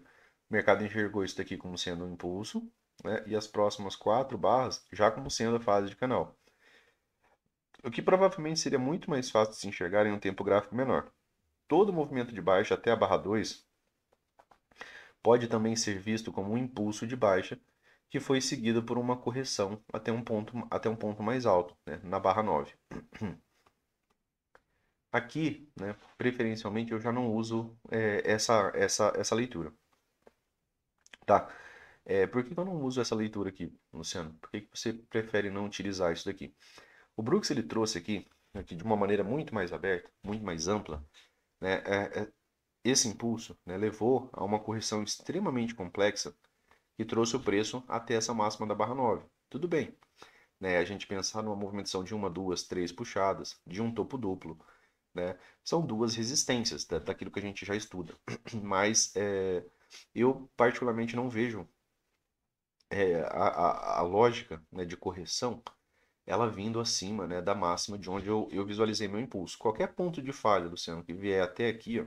mercado enxergou isso daqui como sendo um impulso, né, e as próximas quatro barras já como sendo a fase de canal. O que provavelmente seria muito mais fácil de se enxergar em um tempo gráfico menor. Todo movimento de baixa até a barra 2 pode também ser visto como um impulso de baixa que foi seguido por uma correção até um ponto mais alto, né, na barra 9. Aqui, né, preferencialmente, eu já não uso essa leitura. Tá? Por que eu não uso essa leitura aqui, Luciano? Por que você prefere não utilizar isso daqui? O Brooks ele trouxe aqui de uma maneira muito mais aberta, muito mais ampla, né, esse impulso, né, levou a uma correção extremamente complexa que trouxe o preço até essa máxima da barra 9. Tudo bem, né? A gente pensar numa movimentação de uma, duas, três puxadas, de um topo duplo, né? São duas resistências daquilo que a gente já estuda. Mas eu particularmente não vejo a lógica, né, de correção ela vindo acima, né, da máxima de onde eu visualizei meu impulso. Qualquer ponto de falha, Luciano, que vier até aqui, ó,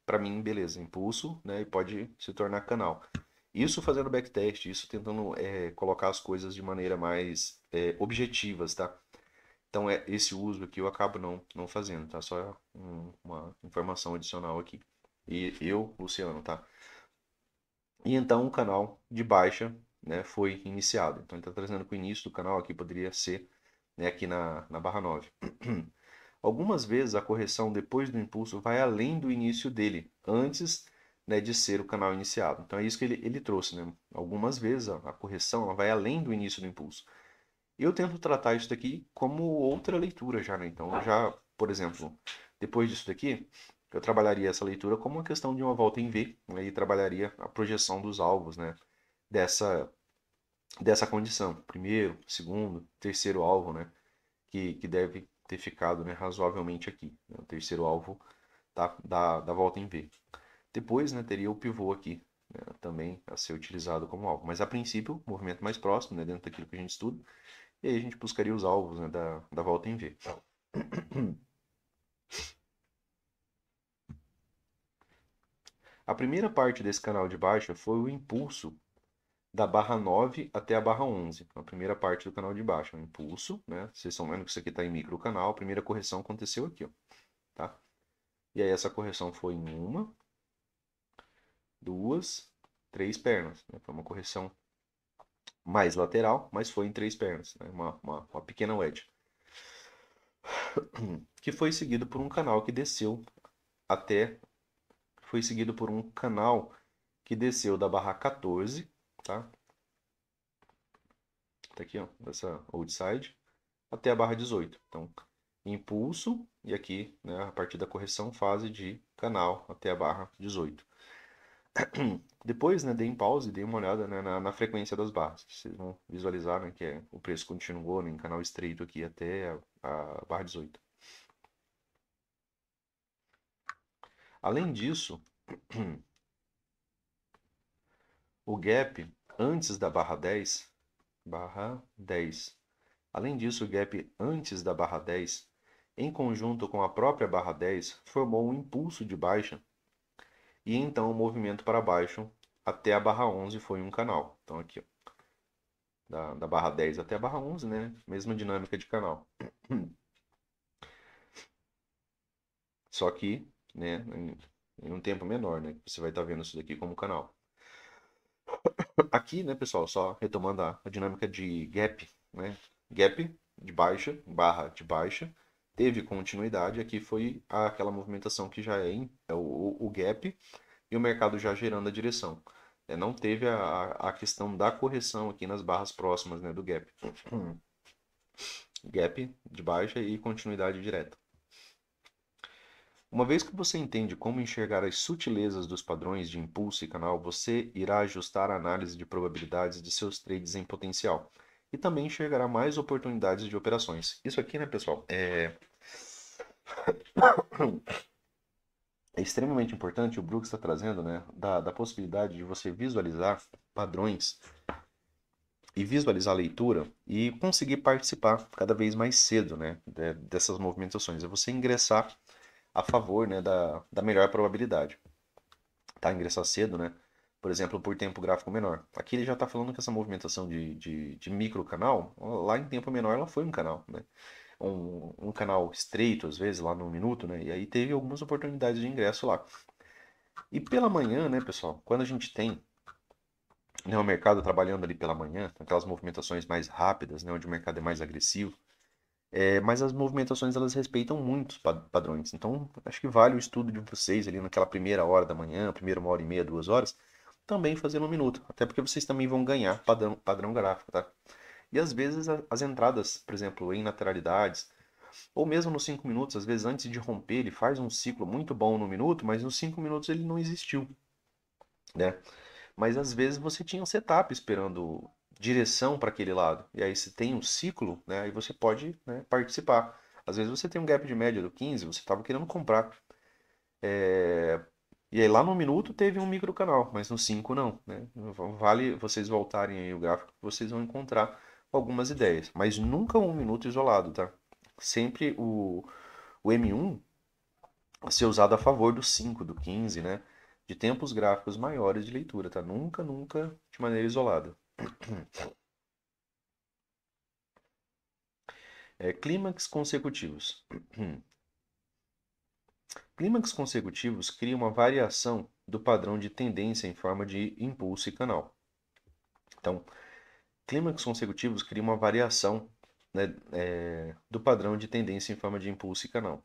para mim, beleza, impulso, né, e pode se tornar canal. Isso fazendo backtest, isso tentando colocar as coisas de maneira mais objetivas, tá? Então, esse uso aqui eu acabo não fazendo, tá? Só uma informação adicional aqui. E eu, Luciano, tá? E então o canal de baixa, né, foi iniciado. Então, ele está trazendo que o início do canal aqui poderia ser, né, aqui na barra 9. Algumas vezes a correção depois do impulso vai além do início dele, antes, né, de ser o canal iniciado. Então é isso que ele trouxe, né? Algumas vezes a correção ela vai além do início do impulso. Eu tento tratar isso daqui como outra leitura já, né? Então, eu já, por exemplo, depois disso daqui, eu trabalharia essa leitura como uma questão de uma volta em V, né? E trabalharia a projeção dos alvos, né? Dessa, dessa condição. Primeiro, segundo, terceiro alvo, né? Que deve ter ficado, né, razoavelmente aqui, né? O terceiro alvo tá, da volta em V. Depois, né, teria o pivô aqui, né, também a ser utilizado como alvo. Mas a princípio, o movimento mais próximo, né, dentro daquilo que a gente estuda, e aí a gente buscaria os alvos, né, da volta em V. A primeira parte desse canal de baixa foi o impulso da barra 9 até a barra 11. Então, a primeira parte do canal de baixa, o impulso, né? Vocês estão vendo que isso aqui está em micro canal. A primeira correção aconteceu aqui, ó, tá? E aí essa correção foi em uma, duas, três pernas, né? Foi uma correção mais lateral, mas foi em três pernas, né? Uma pequena wedge. Que foi seguido por um canal que desceu até... Foi seguido por um canal que desceu da barra 14, tá? Tá aqui, ó, dessa old side, até a barra 18. Então, impulso e aqui, né, a partir da correção, fase de canal até a barra 18. Depois, né, deem pause e deem uma olhada, né, na frequência das barras. Vocês vão visualizar, né, que o preço continuou, né, em canal estreito aqui até a barra 18. Além disso, o gap antes da barra 10. Além disso, o gap antes da barra 10, em conjunto com a própria barra 10, formou um impulso de baixa e então o movimento para baixo até a barra 11 foi um canal. Então aqui, ó, da barra 10 até a barra 11, né? Mesma dinâmica de canal. Só que, né, em um tempo menor, né? Você vai estar vendo isso daqui como canal. Aqui, né, pessoal, só retomando a dinâmica de gap, né? Gap de baixa, barra de baixa, teve continuidade. Aqui foi aquela movimentação que já é o gap e o mercado já gerando a direção. Não teve a questão da correção aqui nas barras próximas, né, do gap. Gap de baixa e continuidade direta. Uma vez que você entende como enxergar as sutilezas dos padrões de impulso e canal, você irá ajustar a análise de probabilidades de seus trades em potencial e também enxergará mais oportunidades de operações. Isso aqui, né, pessoal, é extremamente importante. O Brooks está trazendo, né, da possibilidade de você visualizar padrões e visualizar a leitura e conseguir participar cada vez mais cedo, né, dessas movimentações. É você ingressar a favor, né, da melhor probabilidade. Tá? Ingressar cedo, né? Por exemplo, por tempo gráfico menor. Aqui ele já está falando que essa movimentação de micro canal, lá em tempo menor ela foi um canal, né? Um canal estreito, às vezes, lá no minuto, né? E aí teve algumas oportunidades de ingresso lá. E pela manhã, né, pessoal, quando a gente tem, né, o mercado trabalhando ali pela manhã, aquelas movimentações mais rápidas, né, onde o mercado é mais agressivo, mas as movimentações elas respeitam muitos padrões. Então, acho que vale o estudo de vocês ali naquela primeira hora da manhã, primeira 1 hora e meia, 2 horas, também fazer no minuto. Até porque vocês também vão ganhar padrão gráfico, tá? E às vezes as entradas, por exemplo, em lateralidades, ou mesmo nos 5 minutos, às vezes antes de romper, ele faz um ciclo muito bom no minuto, mas nos 5 minutos ele não existiu, né? Mas às vezes você tinha um setup esperando direção para aquele lado. E aí você tem um ciclo, né? Aí você pode, né, participar. Às vezes você tem um gap de média do 15, você estava querendo comprar. E aí lá no minuto teve um micro canal, mas no 5 não, né? Vale vocês voltarem aí o gráfico que vocês vão encontrar algumas ideias. Mas nunca um minuto isolado, tá? Sempre o M1 a ser usado a favor do 5, do 15, né? De tempos gráficos maiores de leitura, tá? Nunca, nunca de maneira isolada. Clímax consecutivos. Clímax consecutivos criam uma variação do padrão de tendência em forma de impulso e canal. Então, clímax consecutivos criam uma variação, né, do padrão de tendência em forma de impulso e canal.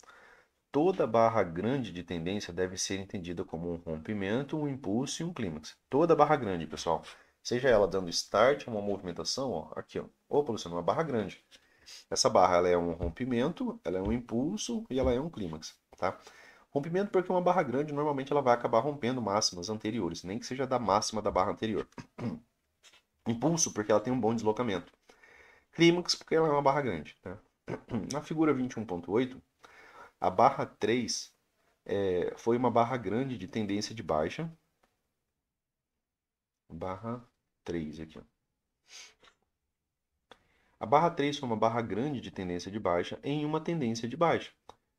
Toda barra grande de tendência deve ser entendida como um rompimento, um impulso e um clímax. Toda barra grande, pessoal. Seja ela dando start a uma movimentação, ó, aqui, ó. Opa, Luciano, uma barra grande. Essa barra ela é um rompimento, ela é um impulso e ela é um clímax, tá? Rompimento porque uma barra grande normalmente ela vai acabar rompendo máximas anteriores, nem que seja da máxima da barra anterior. Impulso porque ela tem um bom deslocamento. Clímax porque ela é uma barra grande, tá? Na figura 21.8, a barra 3 foi uma barra grande de tendência de baixa. Barra 3 aqui, ó. A barra 3 foi uma barra grande de tendência de baixa em uma tendência de baixa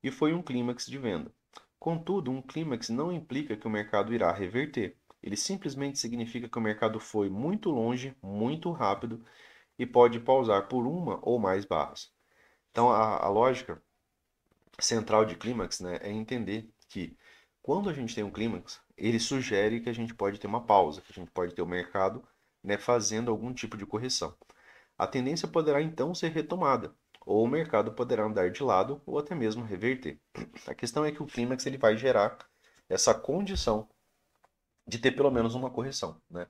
e foi um clímax de venda. Contudo, um clímax não implica que o mercado irá reverter. Ele simplesmente significa que o mercado foi muito longe, muito rápido e pode pausar por uma ou mais barras. Então, a lógica central de clímax, né, é entender que quando a gente tem um clímax, ele sugere que a gente pode ter uma pausa, que a gente pode ter o mercado, né, fazendo algum tipo de correção. A tendência poderá então ser retomada, ou o mercado poderá andar de lado ou até mesmo reverter. A questão é que o clímax ele vai gerar essa condição de ter pelo menos uma correção, né?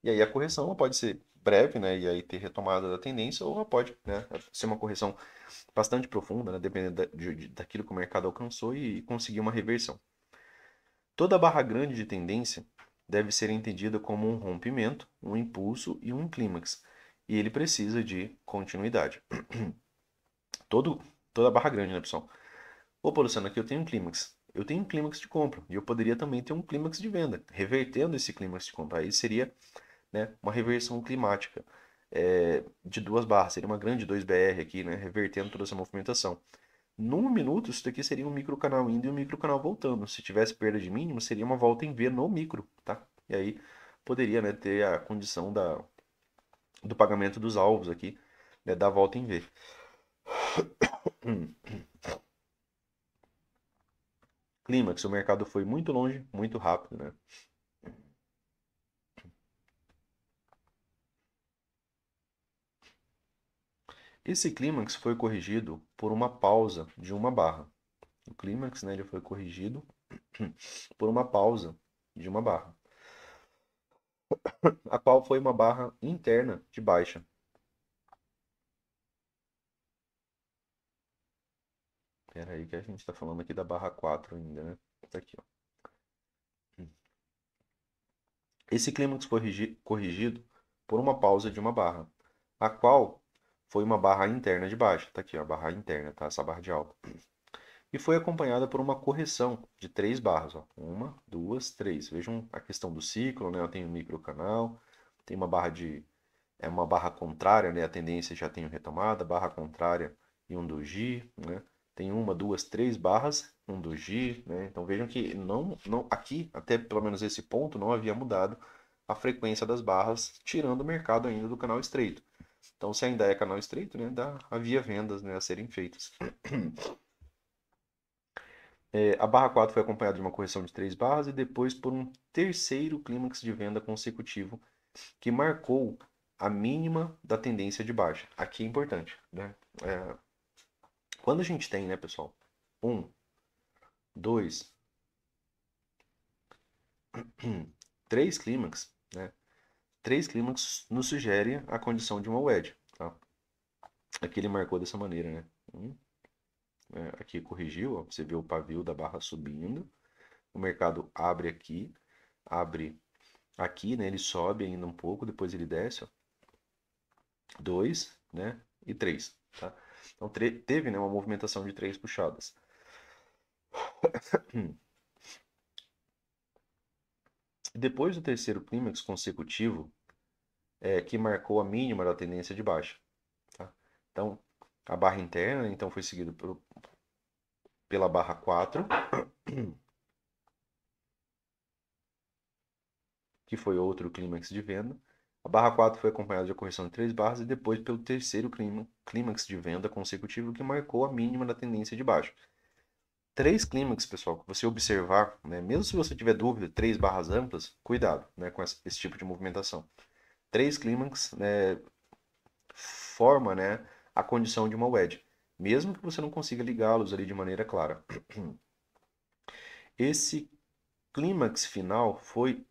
E aí a correção ela pode ser breve, né, e aí ter retomada da tendência, ou ela pode, né, ser uma correção bastante profunda, né, dependendo daquilo que o mercado alcançou e conseguir uma reversão. Toda barra grande de tendência deve ser entendida como um rompimento, um impulso e um clímax, e ele precisa de continuidade. Todo, toda barra grande, né, pessoal? Opa, Luciano, aqui eu tenho um clímax. eu tenho um clímax de compra e eu poderia também ter um clímax de venda, revertendo esse clímax de compra. Aí seria, né, uma reversão climática de duas barras, seria uma grande 2BR aqui, né, revertendo toda essa movimentação. Num minuto, isso daqui seria um microcanal indo e um microcanal voltando. Se tivesse perda de mínimo, seria uma volta em V no micro, tá? E aí poderia, né, ter a condição do pagamento dos alvos aqui, né, da volta em V. Clímax, o mercado foi muito longe, muito rápido, né? Esse clímax foi corrigido por uma pausa de uma barra. O clímax, né, ele foi corrigido por uma pausa de uma barra, a qual foi uma barra interna de baixa. Espera aí que a gente está falando aqui da barra 4 ainda, né? Tá aqui, ó. Esse clímax foi corrigido por uma pausa de uma barra, a qual foi uma barra interna de baixa. Tá aqui, ó, a barra interna, tá? Essa barra de alta. E foi acompanhada por uma correção de três barras, ó. Uma, duas, três. Vejam a questão do ciclo, né? Eu tenho um microcanal, tem uma barra uma barra contrária, né? A tendência já tenho retomada, barra contrária e um doji, né? Tem uma, duas, três barras, um doji, né? Então vejam que não aqui, até pelo menos esse ponto, não havia mudado a frequência das barras, tirando o mercado ainda do canal estreito. Então, se ainda é canal estreito, né, havia vendas, né, a serem feitas. A barra 4 foi acompanhada de uma correção de três barras e depois por um terceiro clímax de venda consecutivo que marcou a mínima da tendência de baixa. Aqui é importante, né? Quando a gente tem, né, pessoal, um, dois, três clímax, né? Três clímax nos sugere a condição de uma wedge, tá? Aqui ele marcou dessa maneira, né? Aqui corrigiu, ó, você vê o pavio da barra subindo, o mercado abre aqui, né? Ele sobe ainda um pouco, depois ele desce, ó, 2, né? E 3, tá? Então teve, né, uma movimentação de três puxadas. Depois do terceiro clímax consecutivo, que marcou a mínima da tendência de baixa, tá? Então, a barra interna, então, foi seguida pela barra 4, que foi outro clímax de venda. A barra 4 foi acompanhada de correção de três barras e depois pelo terceiro clímax de venda consecutivo que marcou a mínima da tendência de baixa. Três clímax, pessoal, que você observar, né, mesmo se você tiver dúvida, três barras amplas, cuidado, né, com esse tipo de movimentação. Três clímax, né, forma, né, a condição de uma wedge, mesmo que você não consiga ligá-los ali de maneira clara. Esse clímax final foi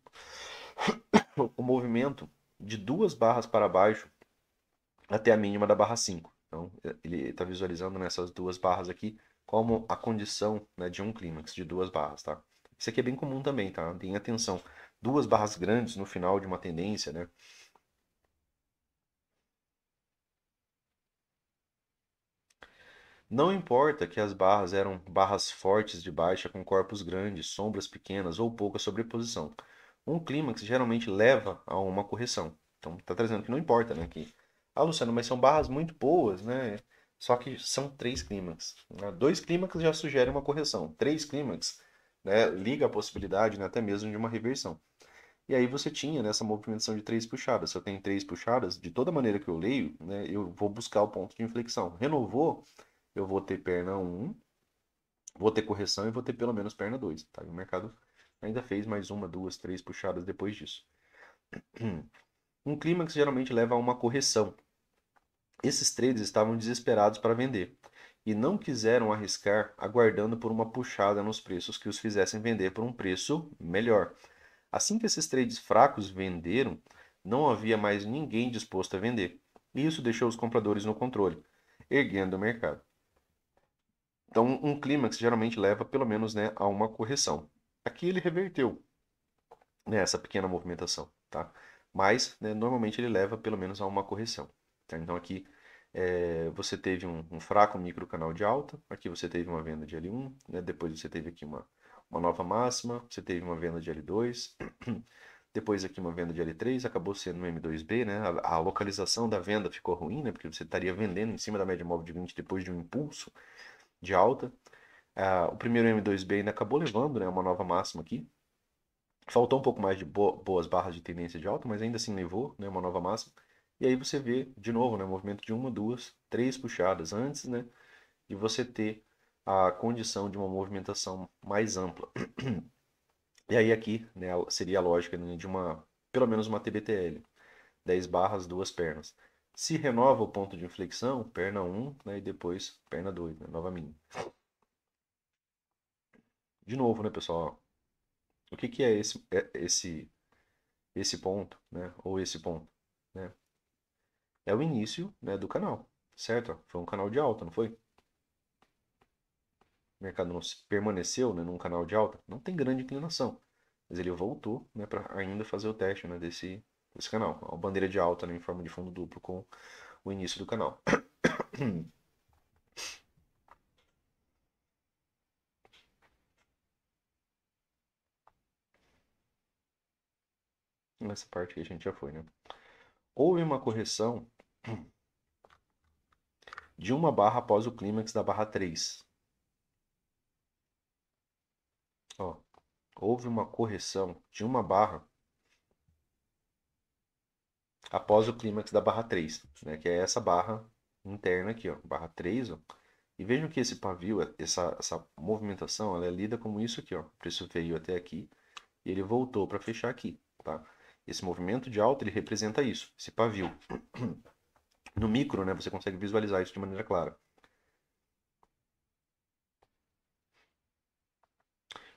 o movimento de duas barras para baixo até a mínima da barra 5. Então, ele está visualizando nessas duas barras aqui como a condição, né, de um clímax, de duas barras, tá? Isso aqui é bem comum também, tá? Tenha atenção. Duas barras grandes no final de uma tendência, né? Não importa que as barras eram barras fortes de baixa com corpos grandes, sombras pequenas ou pouca sobreposição. Um clímax geralmente leva a uma correção. Então, está trazendo que não importa, né? Que, Luciano, mas são barras muito boas, né? Só que são três clímax, né? Dois clímax já sugerem uma correção. Três clímax, né, liga a possibilidade, né, até mesmo de uma reversão. E aí você tinha nessa movimentação de três puxadas. Se eu tenho três puxadas, de toda maneira que eu leio, né, eu vou buscar o ponto de inflexão. Renovou, eu vou ter perna um, vou ter correção e vou ter pelo menos perna 2, tá? E o mercado ainda fez mais uma, duas, três puxadas depois disso. Um clímax geralmente leva a uma correção. Esses traders estavam desesperados para vender e não quiseram arriscar aguardando por uma puxada nos preços que os fizessem vender por um preço melhor. Assim que esses trades fracos venderam, não havia mais ninguém disposto a vender. E isso deixou os compradores no controle, erguendo o mercado. Então, um clímax geralmente leva pelo menos, né, a uma correção. Aqui ele reverteu, né, essa pequena movimentação, tá? Mas, né, normalmente ele leva pelo menos a uma correção, tá? Então aqui Você teve um fraco micro canal de alta, aqui você teve uma venda de L1, né? Depois você teve aqui uma nova máxima, você teve uma venda de L2, depois aqui uma venda de L3, acabou sendo um M2B, né? A localização da venda ficou ruim, né? Porque você estaria vendendo em cima da média móvel de 20 depois de um impulso de alta. O primeiro M2B ainda acabou levando, né, uma nova máxima aqui. Faltou um pouco mais de boas barras de tendência de alta, mas ainda assim levou, né, uma nova máxima. E aí você vê de novo, né, movimento de uma, duas, três puxadas antes, né, de você ter a condição de uma movimentação mais ampla. E aí aqui, né, seria a lógica, né, de pelo menos uma TBTL, 10 barras, duas pernas. Se renova o ponto de inflexão, perna 1, né, e depois perna 2, né, nova mínima. De novo, né, pessoal? O que que é esse ponto, né, ou esse ponto, né? É o início, né, do canal, certo? Foi um canal de alta, não foi? O mercado não permaneceu, né, num canal de alta, não tem grande inclinação, mas ele voltou, né, para ainda fazer o teste, né, desse canal. A bandeira de alta, né, em forma de fundo duplo com o início do canal. Nessa parte que a gente já foi, né? Houve uma correção de uma barra após o clímax da barra 3. Ó, houve uma correção de uma barra após o clímax da barra 3, né, que é essa barra interna aqui, ó, barra 3, ó. E vejam que esse pavio, essa movimentação, ela é lida como isso aqui, ó. O preço veio até aqui e ele voltou para fechar aqui, tá? Esse movimento de alta, ele representa isso, esse pavio. No micro, né, você consegue visualizar isso de maneira clara.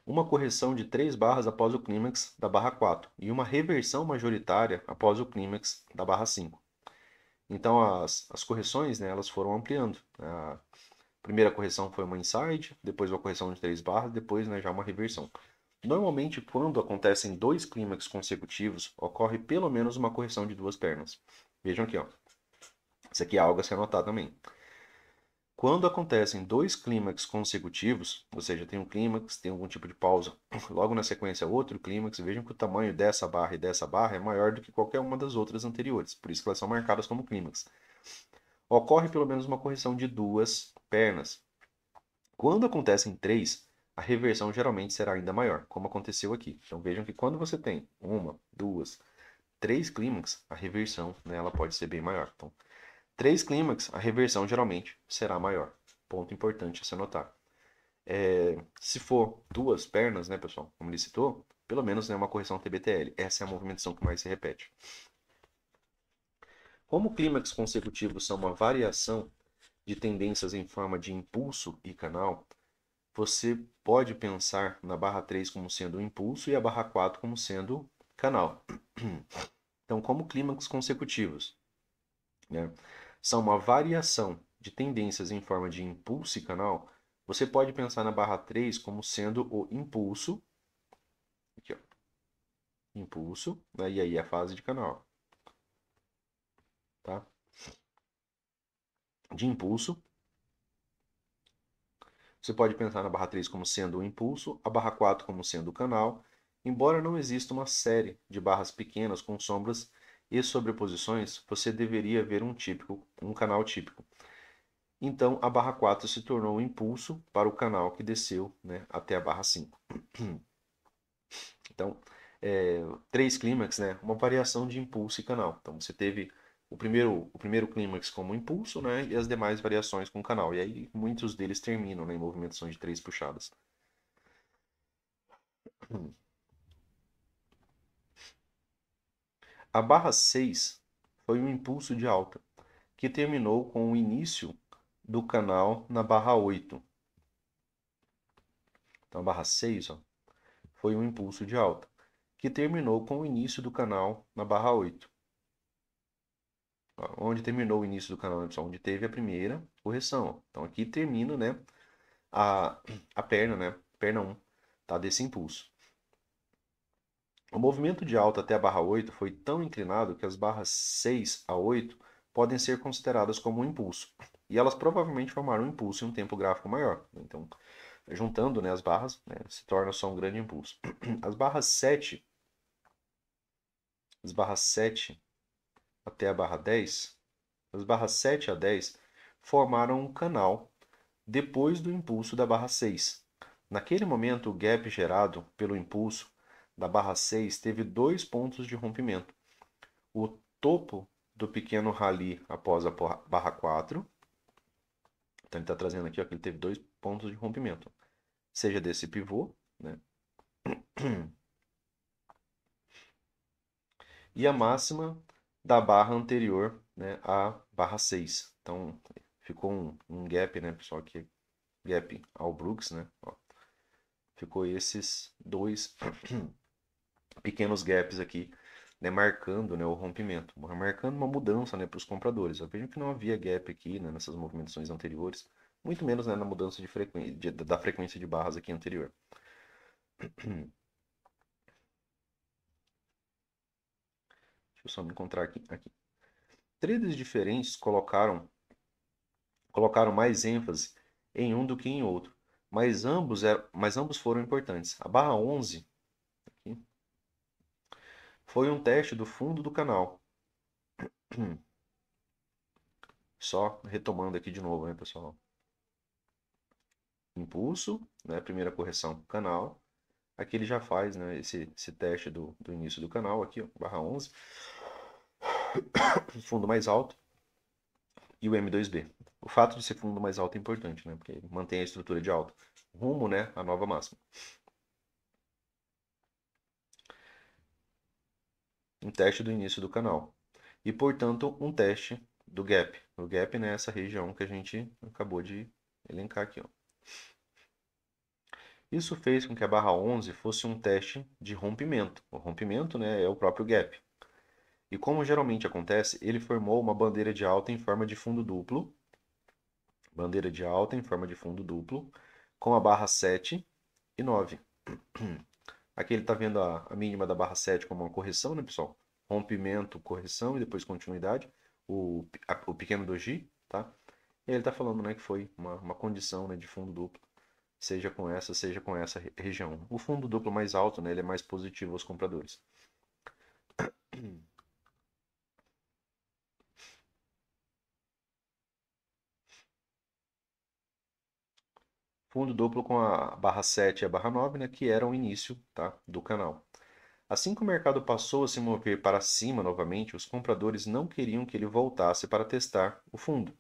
Uma correção de 3 barras após o clímax da barra 4 e uma reversão majoritária após o clímax da barra 5. Então, as correções, né, elas foram ampliando. A primeira correção foi uma inside, depois uma correção de 3 barras, depois, né, já uma reversão. Normalmente, quando acontecem dois clímax consecutivos, ocorre pelo menos uma correção de duas pernas. Vejam aqui, ó. Isso aqui é algo a se anotar também. Quando acontecem dois clímax consecutivos, ou seja, tem um clímax, tem algum tipo de pausa, logo na sequência outro clímax, vejam que o tamanho dessa barra e dessa barra é maior do que qualquer uma das outras anteriores, por isso que elas são marcadas como clímax. Ocorre pelo menos uma correção de duas pernas. Quando acontecem três, a reversão geralmente será ainda maior, como aconteceu aqui. Então vejam que quando você tem uma, duas, três clímax, a reversão, né, ela pode ser bem maior. Então, três clímax, a reversão geralmente será maior. Ponto importante a se anotar. Se for duas pernas, né, pessoal, como ele citou, pelo menos, né, uma correção TBTL. Essa é a movimentação que mais se repete. Como clímax consecutivos são uma variação de tendências em forma de impulso e canal, você pode pensar na barra 3 como sendo o impulso e a barra 4 como sendo canal. Então, como clímax consecutivos, né, são uma variação de tendências em forma de impulso e canal, você pode pensar na barra 3 como sendo o impulso, aqui, ó, impulso, né, e aí a fase de canal, tá? De impulso, você pode pensar na barra 3 como sendo o impulso, a barra 4 como sendo o canal, embora não exista uma série de barras pequenas com sombras e sobreposições, você deveria ver um canal típico. Então, a barra 4 se tornou o impulso para o canal que desceu, né, até a barra 5. Então, três clímax, né, uma variação de impulso e canal. Então, você teve o primeiro clímax como impulso, né, e as demais variações com canal. E aí, muitos deles terminam, né, em movimentações de três puxadas. A barra 6 foi um impulso de alta, que terminou com o início do canal na barra 8. Então, a barra 6, ó, foi um impulso de alta, que terminou com o início do canal na barra 8. Ó, onde terminou o início do canal, onde teve a primeira correção. Ó. Então, aqui termina, né, a, a perna, né, perna 1, tá, desse impulso. O movimento de alta até a barra 8 foi tão inclinado que as barras 6 a 8 podem ser consideradas como um impulso. E elas provavelmente formaram um impulso em um tempo gráfico maior. Então, juntando, né, as barras, né, se torna só um grande impulso. As barras 7, as barras 7 até a barra 10, as barras 7 a 10 formaram um canal depois do impulso da barra 6. Naquele momento, o gap gerado pelo impulso da barra 6 teve dois pontos de rompimento. O topo do pequeno rally após a barra 4. Então ele está trazendo aqui ó, que ele teve dois pontos de rompimento. Seja desse pivô, né? E a máxima da barra anterior, né, à barra 6. Então ficou um gap, né, pessoal, aqui, gap ao Brooks, né? Ó, ficou esses dois pequenos gaps aqui, né, marcando, né, o rompimento, marcando uma mudança, né, para os compradores. Vejam que não havia gap aqui, né, nessas movimentações anteriores, muito menos, né, na mudança de frequência, da frequência de barras aqui anterior. Deixa eu só me encontrar aqui. Traders diferentes colocaram mais ênfase em um do que em outro, mas ambos foram importantes. A barra 11 aqui, foi um teste do fundo do canal. Só retomando aqui de novo, né, pessoal? Impulso, né, primeira correção, canal. Aqui ele já faz, né, esse teste do início do canal, aqui, ó, barra 11. Fundo mais alto e o M2B. O fato de ser fundo mais alto é importante, né, porque mantém a estrutura de alta. Rumo, né, à nova máxima. Um teste do início do canal. E, portanto, um teste do gap. O gap, né, é essa região que a gente acabou de elencar aqui, ó. Isso fez com que a barra 11 fosse um teste de rompimento. O rompimento, né, é o próprio gap. E como geralmente acontece, ele formou uma bandeira de alta em forma de fundo duplo. Bandeira de alta em forma de fundo duplo, com a barra 7 e 9. Aqui ele está vendo a mínima da barra 7 como uma correção, né, pessoal? Rompimento, correção e depois continuidade. O pequeno doji, tá? E ele está falando, né, que foi uma condição, né, de fundo duplo, seja com essa região. O fundo duplo mais alto, né, ele é mais positivo aos compradores. Fundo duplo com a barra 7 e a barra 9, né, que era o início, tá, do canal. Assim que o mercado passou a se mover para cima novamente, os compradores não queriam que ele voltasse para testar o fundo.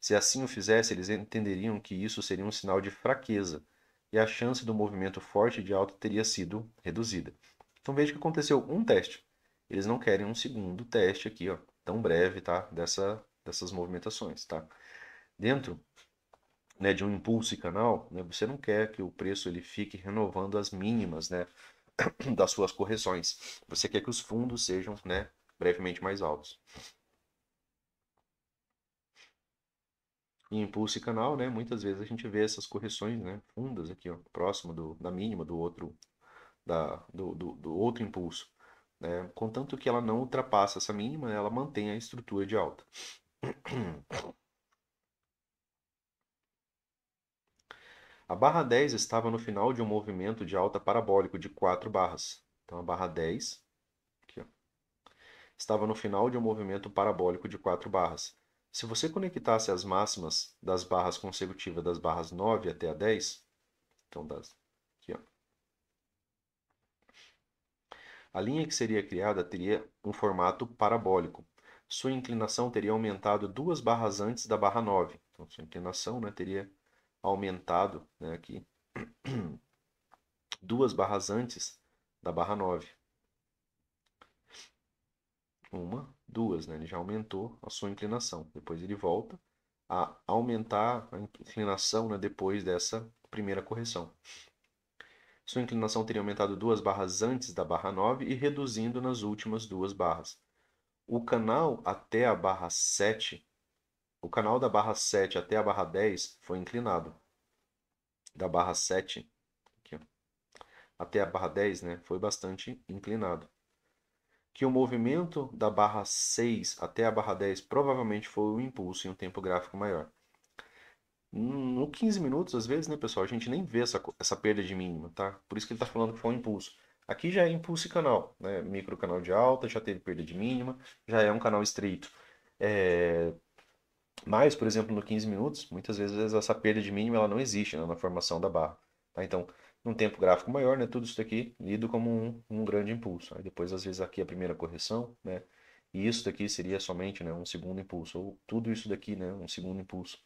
Se assim o fizesse, eles entenderiam que isso seria um sinal de fraqueza e a chance do movimento forte de alta teria sido reduzida. Então veja que aconteceu um teste. Eles não querem um segundo teste aqui, ó, tão breve, tá? Dessas movimentações, tá? Dentro, né, de um impulso e canal, né, você não quer que o preço ele fique renovando as mínimas, né, das suas correções. Você quer que os fundos sejam, né, brevemente mais altos. Em impulso e canal, né, muitas vezes a gente vê essas correções, né, fundas aqui, ó, próximo da mínima do outro, do outro impulso. Né, contanto que ela não ultrapassa essa mínima, ela mantém a estrutura de alta. A barra 10 estava no final de um movimento de alta parabólico de 4 barras. Então a barra 10 aqui, ó, estava no final de um movimento parabólico de 4 barras. Se você conectasse as máximas das barras consecutivas das barras 9 até a 10, então aqui, ó, a linha que seria criada teria um formato parabólico. Sua inclinação teria aumentado duas barras antes da barra 9. Então, sua inclinação, né, teria aumentado, né, aqui duas barras antes da barra 9. Uma, duas, né? Ele já aumentou a sua inclinação. Depois ele volta a aumentar a inclinação, né, depois dessa primeira correção. Sua inclinação teria aumentado duas barras antes da barra 9 e reduzindo nas últimas duas barras. O canal até a barra 7, o canal da barra 7 até a barra 10 foi inclinado. Da barra 7 aqui, ó, até a barra 10, né, foi bastante inclinado. que o movimento da barra 6 até a barra 10 provavelmente foi o impulso em um tempo gráfico maior. No 15 minutos, às vezes, né, pessoal, a gente nem vê essa perda de mínima, tá? Por isso que ele está falando que foi um impulso. Aqui já é impulso e canal, né? Micro canal de alta, já teve perda de mínima, já é um canal estreito. Mas, por exemplo, no 15 minutos, muitas vezes essa perda de mínima ela não existe, né, na formação da barra. Tá? Então, num tempo gráfico maior, né, tudo isso daqui lido como um grande impulso. Aí depois, às vezes, aqui a primeira correção, né? E isso daqui seria somente, né, um segundo impulso. Ou tudo isso daqui, né, um segundo impulso.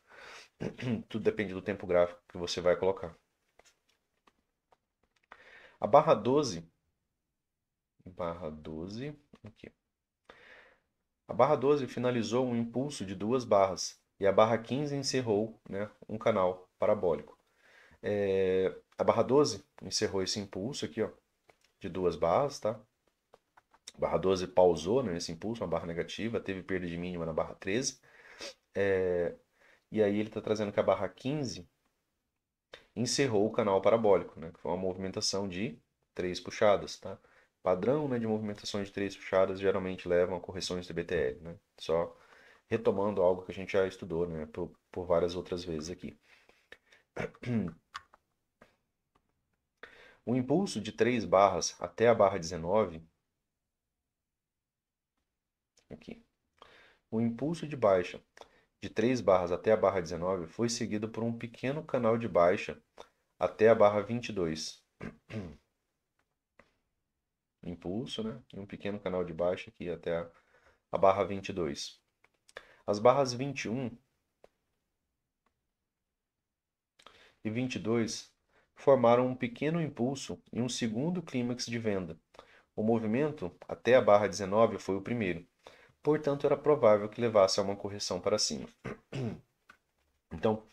Tudo depende do tempo gráfico que você vai colocar. A barra 12, aqui. A barra 12 finalizou um impulso de duas barras e a barra 15 encerrou, né, um canal parabólico. A barra 12 encerrou esse impulso aqui, ó, de duas barras, tá? A barra 12 pausou, né, nesse impulso, uma barra negativa, teve perda de mínima na barra 13. E aí ele está trazendo que a barra 15 encerrou o canal parabólico, né, que foi uma movimentação de três puxadas, tá? Padrão, né, de movimentações de três puxadas geralmente levam a correções de BTL, né? Só retomando algo que a gente já estudou, né, por várias outras vezes aqui. O impulso de 3 barras até a barra 19, aqui. O impulso de baixa de 3 barras até a barra 19 foi seguido por um pequeno canal de baixa até a barra 22. Impulso, né? E um pequeno canal de baixa aqui até a barra 22. As barras 21 e 22 formaram um pequeno impulso e um segundo clímax de venda. O movimento até a barra 19 foi o primeiro, portanto era provável que levasse a uma correção para cima. Então,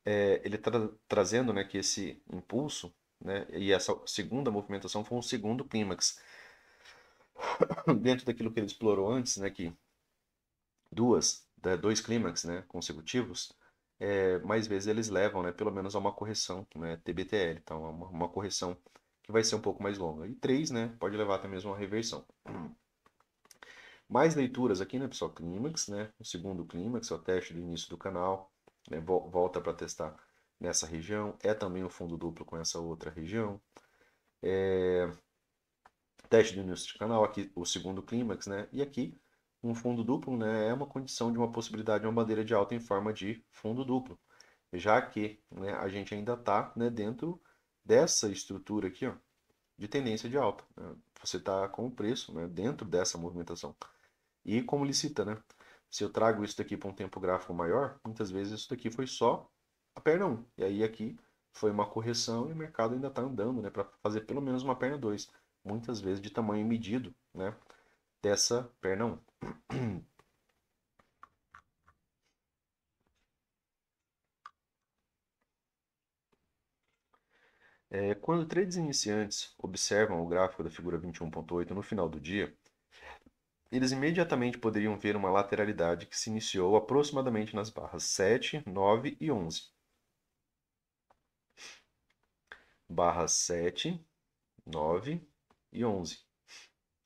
ele está trazendo, né, que esse impulso, né, e essa segunda movimentação foi um segundo clímax. Dentro daquilo que ele explorou antes, né, que dois clímax, né, consecutivos, mais vezes eles levam, né, pelo menos a uma correção, né, TBTL, então uma correção que vai ser um pouco mais longa. E três, né, pode levar até mesmo uma reversão. Mais leituras aqui, né, pessoal? Clímax, né? O segundo clímax é o teste do início do canal, né? Volta para testar nessa região. É também o fundo duplo com essa outra região. Teste do início do canal, aqui o segundo clímax, né? E aqui um fundo duplo, né? É uma condição de uma possibilidade de uma bandeira de alta em forma de fundo duplo, já que, né, a gente ainda está, né, dentro dessa estrutura aqui, ó, de tendência de alta, né? Você está com o preço, né, dentro dessa movimentação. E como licita, né? Se eu trago isso daqui para um tempo gráfico maior, muitas vezes isso daqui foi só a perna 1. E aí aqui foi uma correção e o mercado ainda está andando, né? Para fazer pelo menos uma perna 2. Muitas vezes de tamanho medido, né? Dessa perna 1. Quando trades iniciantes observam o gráfico da figura 21.8 no final do dia, eles imediatamente poderiam ver uma lateralidade que se iniciou aproximadamente nas barras 7, 9 e 11. Barras 7, 9 e 11.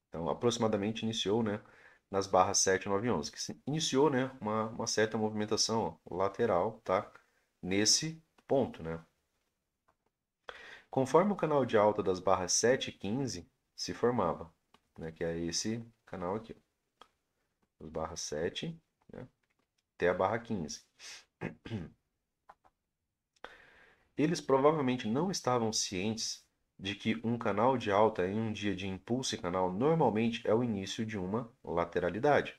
Então, aproximadamente iniciou, né, nas barras 7, 9 e 11, que iniciou, né, uma certa movimentação, ó, lateral, tá? Nesse ponto, né? Conforme o canal de alta das barras 7 e 15 se formava, né, que é esse canal aqui, ó, as barras 7, né, até a barra 15. Eles provavelmente não estavam cientes de que um canal de alta em um dia de impulso e canal normalmente é o início de uma lateralidade.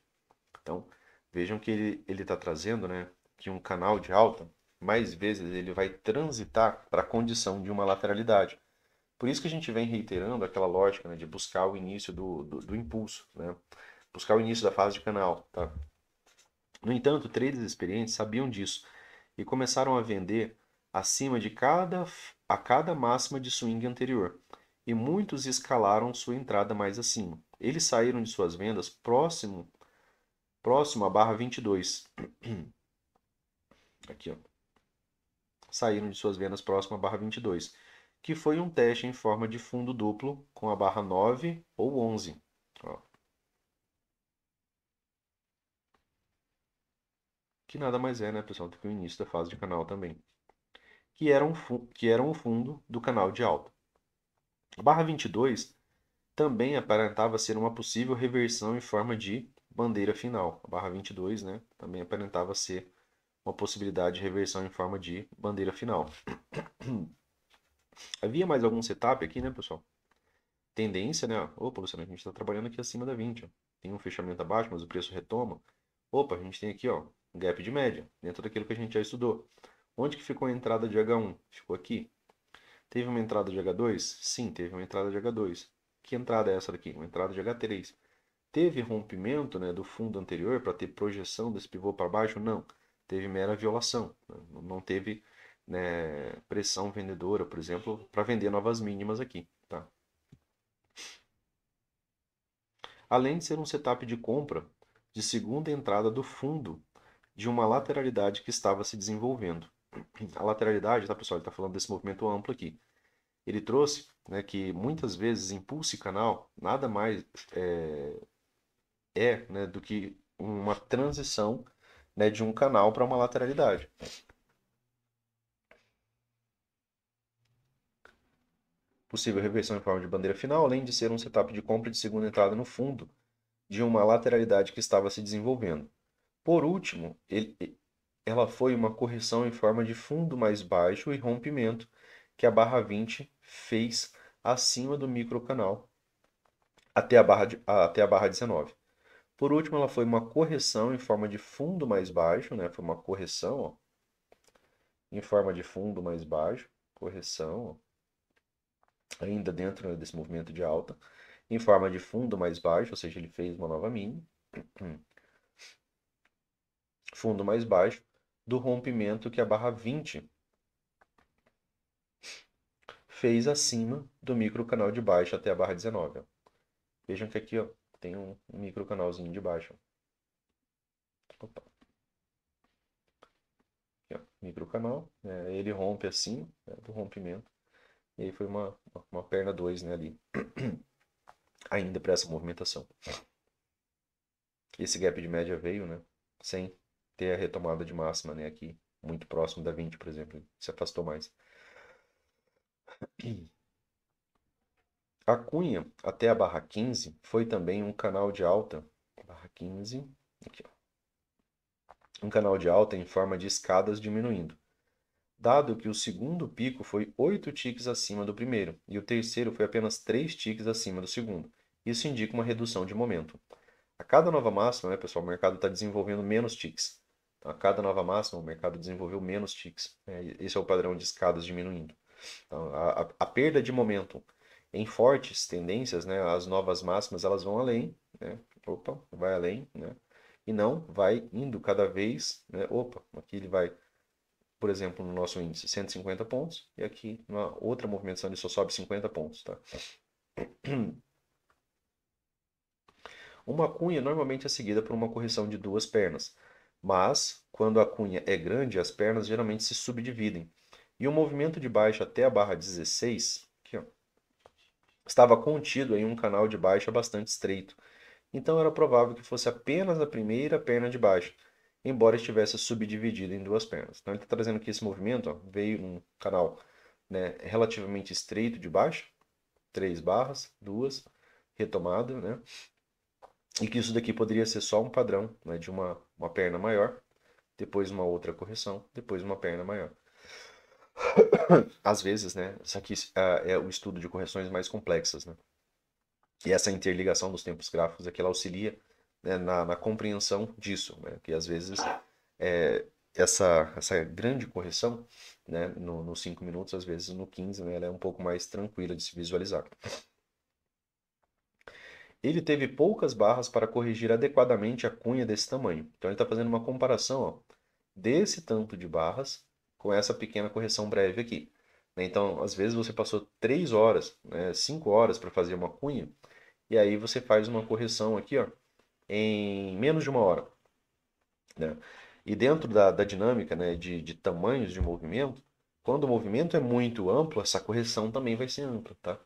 Então, vejam que ele está trazendo, né, que um canal de alta, mais vezes ele vai transitar para a condição de uma lateralidade. Por isso que a gente vem reiterando aquela lógica, né, de buscar o início do impulso, né, buscar o início da fase de canal. Tá? No entanto, traders experientes sabiam disso e começaram a vender acima de cada máxima de swing anterior, e muitos escalaram sua entrada mais acima. Eles saíram de suas vendas próximo à barra 22. Aqui, ó. Saíram de suas vendas próximo à barra 22, que foi um teste em forma de fundo duplo com a barra 9 ou 11. Ó. que nada mais é, né, pessoal, do que o início da fase de canal também, que era um fundo do canal de alta. A barra 22 também aparentava ser uma possível reversão em forma de bandeira final. A barra 22, né, também aparentava ser uma possibilidade de reversão em forma de bandeira final. Havia mais algum setup aqui, né, pessoal? Tendência, né? Opa, Luciano, a gente está trabalhando aqui acima da 20. Ó. Tem um fechamento abaixo, mas o preço retoma. Opa, a gente tem aqui, ó, um gap de média, dentro daquilo que a gente já estudou. Onde que ficou a entrada de H1? Ficou aqui. Teve uma entrada de H2? Sim, teve uma entrada de H2. Que entrada é essa daqui? Uma entrada de H3. Teve rompimento, né, do fundo anterior para ter projeção desse pivô para baixo? Não. Teve mera violação. Não teve, né, pressão vendedora, por exemplo, para vender novas mínimas aqui. Tá? Além de ser um setup de compra de segunda entrada do fundo de uma lateralidade que estava se desenvolvendo. A lateralidade, tá, pessoal? Ele está falando desse movimento amplo aqui. Ele trouxe, né, que muitas vezes impulso canal nada mais né, do que uma transição, né, de um canal para uma lateralidade. Possível reversão em forma de bandeira final, além de ser um setup de compra de segunda entrada no fundo de uma lateralidade que estava se desenvolvendo. Por último, ela foi uma correção em forma de fundo mais baixo e rompimento que a barra 20 fez acima do microcanal até a barra 19. Por último, ela foi uma correção em forma de fundo mais baixo, né? Foi uma correção, ó, em forma de fundo mais baixo, correção, ó, ainda dentro, né, desse movimento de alta, em forma de fundo mais baixo, ou seja, ele fez uma nova mínima, fundo mais baixo, do rompimento que a barra 20 fez acima do microcanal de baixo até a barra 19. Ó. Vejam que aqui, ó, tem um microcanalzinho de baixo. Opa. Aqui, ó, microcanal, né, ele rompe assim, né, do rompimento. E aí foi uma perna 2, né, ali, ainda para essa movimentação. Esse gap de média veio, né, sem ter a retomada de máxima, né, aqui, muito próximo da 20, por exemplo, se afastou mais. A cunha até a barra 15 foi também um canal de alta, barra 15, aqui, ó, um canal de alta em forma de escadas diminuindo, dado que o segundo pico foi 8 ticks acima do primeiro e o terceiro foi apenas 3 ticks acima do segundo. Isso indica uma redução de momento. A cada nova máxima, né, pessoal, o mercado está desenvolvendo menos ticks. Então, a cada nova máxima, o mercado desenvolveu menos ticks. Esse é o padrão de escadas diminuindo. Então, a perda de momento em fortes tendências, né, as novas máximas, elas vão além, né? Opa, vai além, né? E não vai indo cada vez, né? Opa, aqui ele vai, por exemplo, no nosso índice, 150 pontos, e aqui, na outra movimentação, ele só sobe 50 pontos, tá? Uma cunha normalmente é seguida por uma correção de duas pernas, mas quando a cunha é grande, as pernas geralmente se subdividem. E o movimento de baixa até a barra 16, aqui, ó, estava contido em um canal de baixa bastante estreito. Então era provável que fosse apenas a primeira perna de baixa, embora estivesse subdividida em duas pernas. Então ele está trazendo que esse movimento, ó, veio num canal, né, relativamente estreito de baixa, 3 barras, duas, retomada, né? E que isso daqui poderia ser só um padrão, né, de uma perna maior, depois uma outra correção, depois uma perna maior. Às vezes, né, isso aqui é o estudo de correções mais complexas, né? E essa interligação dos tempos gráficos é que ela auxilia, né, na compreensão disso, né? Que às vezes essa grande correção, né, nos 5 minutos, às vezes no 15, né, ela é um pouco mais tranquila de se visualizar. Ele teve poucas barras para corrigir adequadamente a cunha desse tamanho. Então ele está fazendo uma comparação, ó, desse tanto de barras com essa pequena correção breve aqui. Então, às vezes você passou 3 horas, né, 5 horas para fazer uma cunha, e aí você faz uma correção aqui, ó, em menos de uma hora. Né? E dentro da dinâmica, né, de tamanhos de movimento, quando o movimento é muito amplo, essa correção também vai ser ampla, tá?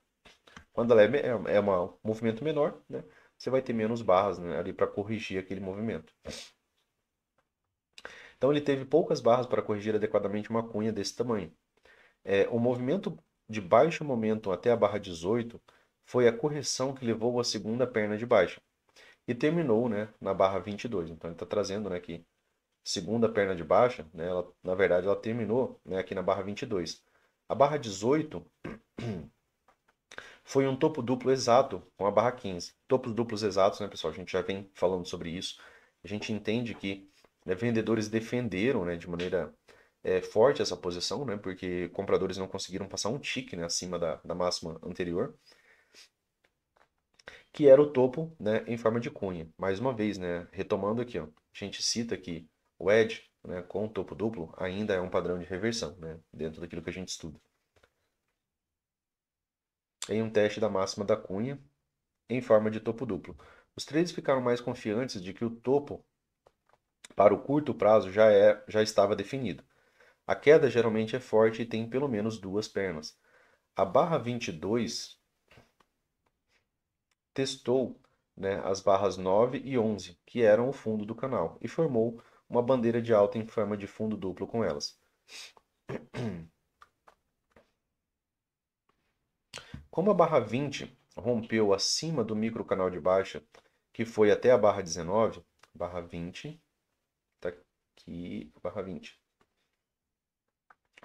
Quando ela é um movimento menor, né, você vai ter menos barras, né, ali para corrigir aquele movimento. Então ele teve poucas barras para corrigir adequadamente uma cunha desse tamanho. O movimento de baixo momento até a barra 18 foi a correção que levou à segunda perna de baixa e terminou, né, na barra 22. Então ele está trazendo, né, que segunda perna de baixa, né, na verdade ela terminou, né, aqui na barra 22. A barra 18 foi um topo duplo exato com a barra 15. Topos duplos exatos, né, pessoal? A gente já vem falando sobre isso. A gente entende que, né, vendedores defenderam, né, de maneira forte essa posição, né, porque compradores não conseguiram passar um tique, né, acima da máxima anterior, que era o topo, né, em forma de cunha. Mais uma vez, né, retomando aqui, ó, a gente cita que o edge, né, com topo duplo ainda é um padrão de reversão, né, dentro daquilo que a gente estuda. Em um teste da máxima da cunha, em forma de topo duplo. Os traders ficaram mais confiantes de que o topo, para o curto prazo, já estava definido. A queda geralmente é forte e tem pelo menos duas pernas. A barra 22 testou, né, as barras 9 e 11, que eram o fundo do canal, e formou uma bandeira de alta em forma de fundo duplo com elas. Como a barra 20 rompeu acima do micro canal de baixa, que foi até a barra 19, barra 20, tá aqui, barra 20.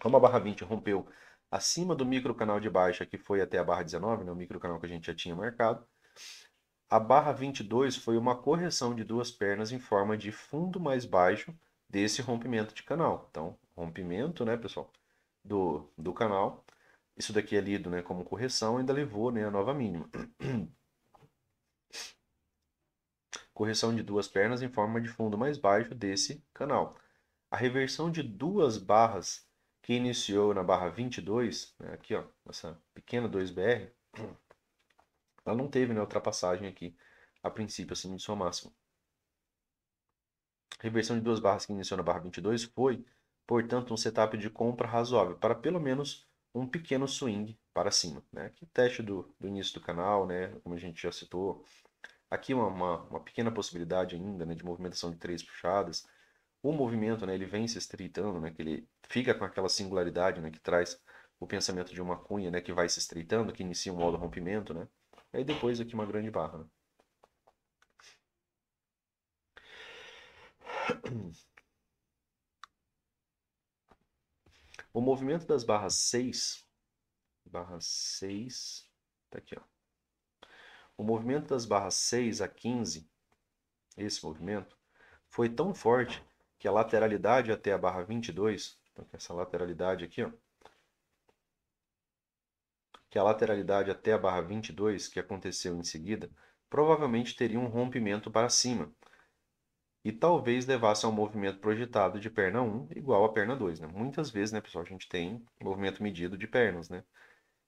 Como a barra 20 rompeu acima do micro canal de baixa, que foi até a barra 19, né, o micro canal que a gente já tinha marcado, a barra 22 foi uma correção de duas pernas em forma de fundo mais baixo desse rompimento de canal. Então, rompimento, né, pessoal, do canal. Isso daqui é lido, né, como correção, ainda levou, né, a nova mínima. Correção de duas pernas em forma de fundo mais baixo desse canal. A reversão de duas barras que iniciou na barra 22, né, aqui ó, essa pequena 2BR, ela não teve, né, ultrapassagem aqui, a princípio, acima de sua máxima. A reversão de duas barras que iniciou na barra 22 foi, portanto, um setup de compra razoável para pelo menos um pequeno swing para cima. Né? Aqui teste do início do canal, né, como a gente já citou. Aqui uma pequena possibilidade ainda, né, de movimentação de três puxadas. O movimento, né, ele vem se estreitando, né, que ele fica com aquela singularidade, né, que traz o pensamento de uma cunha, né, que vai se estreitando, que inicia um modo rompimento, né. Aí depois aqui uma grande barra, né? O movimento das barra 6, tá aqui, ó. O movimento das barras 6 a 15, esse movimento, foi tão forte que a lateralidade até a barra 22, então essa lateralidade aqui, ó, que a lateralidade até a barra 22, que aconteceu em seguida, provavelmente teria um rompimento para cima e talvez levasse a um movimento projetado de perna 1 igual a perna 2, né? Muitas vezes, né, pessoal, a gente tem movimento medido de pernas, né?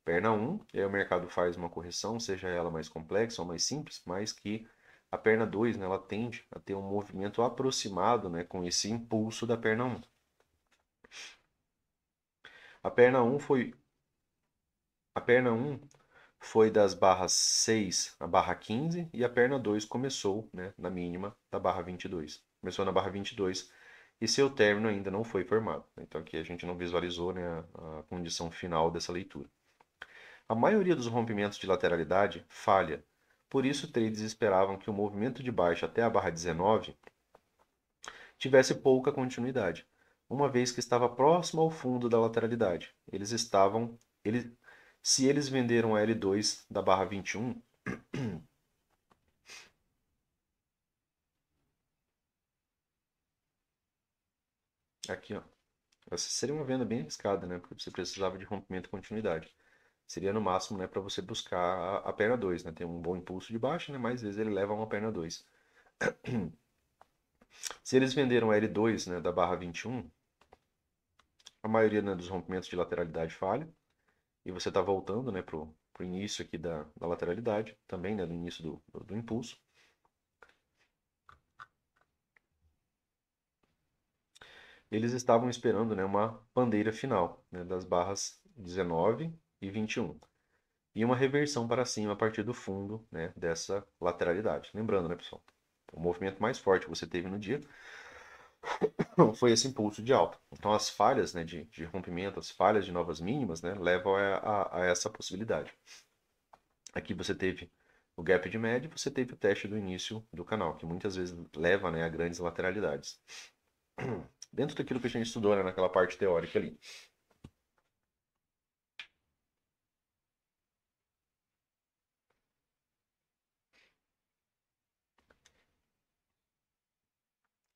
Perna 1, e aí o mercado faz uma correção, seja ela mais complexa ou mais simples, mas que a perna 2, né, ela tende a ter um movimento aproximado, né, com esse impulso da perna 1. A perna 1 foi a perna 1 foi das barras 6 à barra 15 e a perna 2 começou, né, na mínima da barra 22. Começou na barra 22 e seu término ainda não foi formado. Então aqui a gente não visualizou, né, a condição final dessa leitura. A maioria dos rompimentos de lateralidade falha. Por isso, traders esperavam que o movimento de baixa até a barra 19 tivesse pouca continuidade, uma vez que estava próximo ao fundo da lateralidade. Se eles venderam a L2 da barra 21, aqui ó, essa seria uma venda bem arriscada, né? Porque você precisava de rompimento e continuidade. Seria no máximo, né, para você buscar a perna 2, né? Tem um bom impulso de baixa, né? Mais vezes ele leva a uma perna 2. Se eles venderam a L2, né, da barra 21, a maioria, né, dos rompimentos de lateralidade falha. E você está voltando, né, pro início aqui da lateralidade, também, né, do início do impulso. Eles estavam esperando, né, uma bandeira final, né, das barras 19 e 21. E uma reversão para cima a partir do fundo, né, dessa lateralidade. Lembrando, né, pessoal, o movimento mais forte que você teve no dia foi esse impulso de alta. Então, as falhas, né, de rompimento, as falhas de novas mínimas, né, levam a essa possibilidade. Aqui você teve o gap de média, você teve o teste do início do canal, que muitas vezes leva, né, a grandes lateralidades. Dentro daquilo que a gente estudou, né, naquela parte teórica ali.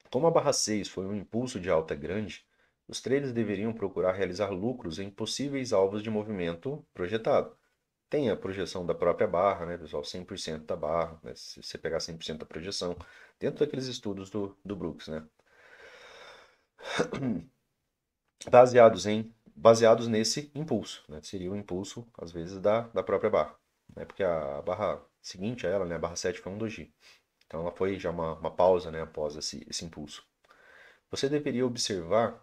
Como a barra 6 foi um impulso de alta grande, os traders deveriam procurar realizar lucros em possíveis alvos de movimento projetado. Tem a projeção da própria barra, né, pessoal? 100% da barra, né? Se você pegar 100% da projeção, dentro daqueles estudos do Brooks, né? Baseados nesse impulso, né? Seria o impulso, às vezes, da própria barra, né? Porque a barra seguinte a ela, né, a barra 7 foi um doji. Então ela foi já uma pausa, né, após esse impulso. Você deveria observar,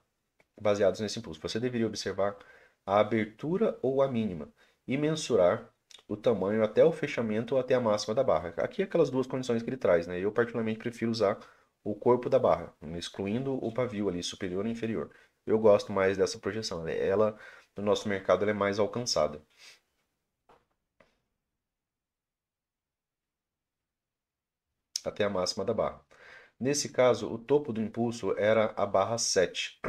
baseados nesse impulso, você deveria observar a abertura ou a mínima e mensurar o tamanho até o fechamento ou até a máxima da barra. Aqui é aquelas duas condições que ele traz, né? Eu particularmente prefiro usar o corpo da barra, excluindo o pavio ali, superior e inferior. Eu gosto mais dessa projeção. Ela, no nosso mercado, ela é mais alcançada. Até a máxima da barra. Nesse caso, o topo do impulso era a barra 7.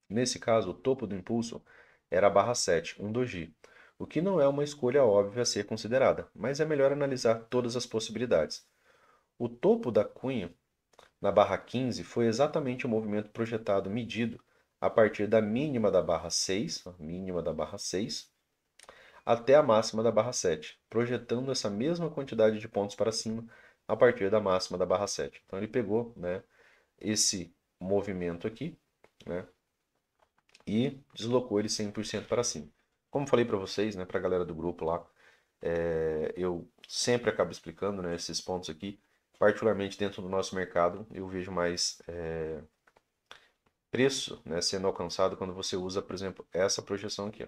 Nesse caso, o topo do impulso era a barra 7, um doji, o que não é uma escolha óbvia a ser considerada, mas é melhor analisar todas as possibilidades. O topo da cunha, na barra 15, foi exatamente o movimento projetado medido a partir da mínima da barra 6, a mínima da barra 6, até a máxima da barra 7, projetando essa mesma quantidade de pontos para cima a partir da máxima da barra 7. Então ele pegou, né, esse movimento aqui, né, e deslocou ele 100% para cima. Como falei para vocês, né, para a galera do grupo lá, eu sempre acabo explicando, né, esses pontos aqui, particularmente dentro do nosso mercado, eu vejo mais preço, né, sendo alcançado quando você usa, por exemplo, essa projeção aqui. Ó.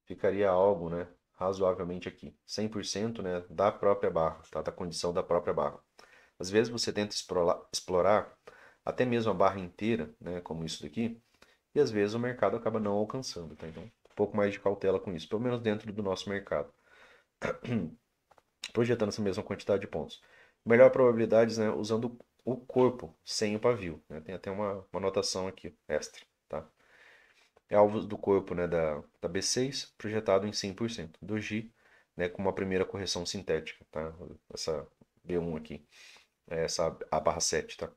Ficaria algo, né, razoavelmente aqui, 100%, né, da própria barra, tá? Da condição da própria barra. Às vezes você tenta explorar até mesmo a barra inteira, né, como isso daqui, e às vezes o mercado acaba não alcançando, tá? Então, um pouco mais de cautela com isso, pelo menos dentro do nosso mercado, projetando essa mesma quantidade de pontos. Melhor probabilidades, né, usando o corpo sem o pavio, né? Tem até uma anotação aqui, extra, tá? É alvo do corpo, né, da B6, projetado em 100%. Do G, né, com uma primeira correção sintética, tá? Essa B1 aqui, essa a barra 7, tá?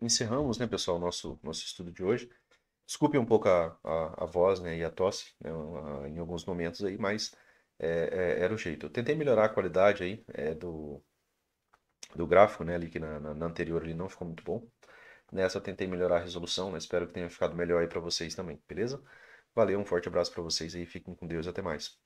Encerramos, né, pessoal, nosso estudo de hoje. Desculpe um pouco a voz, né, e a tosse, né, em alguns momentos aí, mas era o jeito. Eu tentei melhorar a qualidade aí do gráfico, né, ali que na anterior ele não ficou muito bom. Nessa eu tentei melhorar a resolução, né, espero que tenha ficado melhor aí para vocês também, beleza? Valeu, um forte abraço para vocês aí, fiquem com Deus e até mais.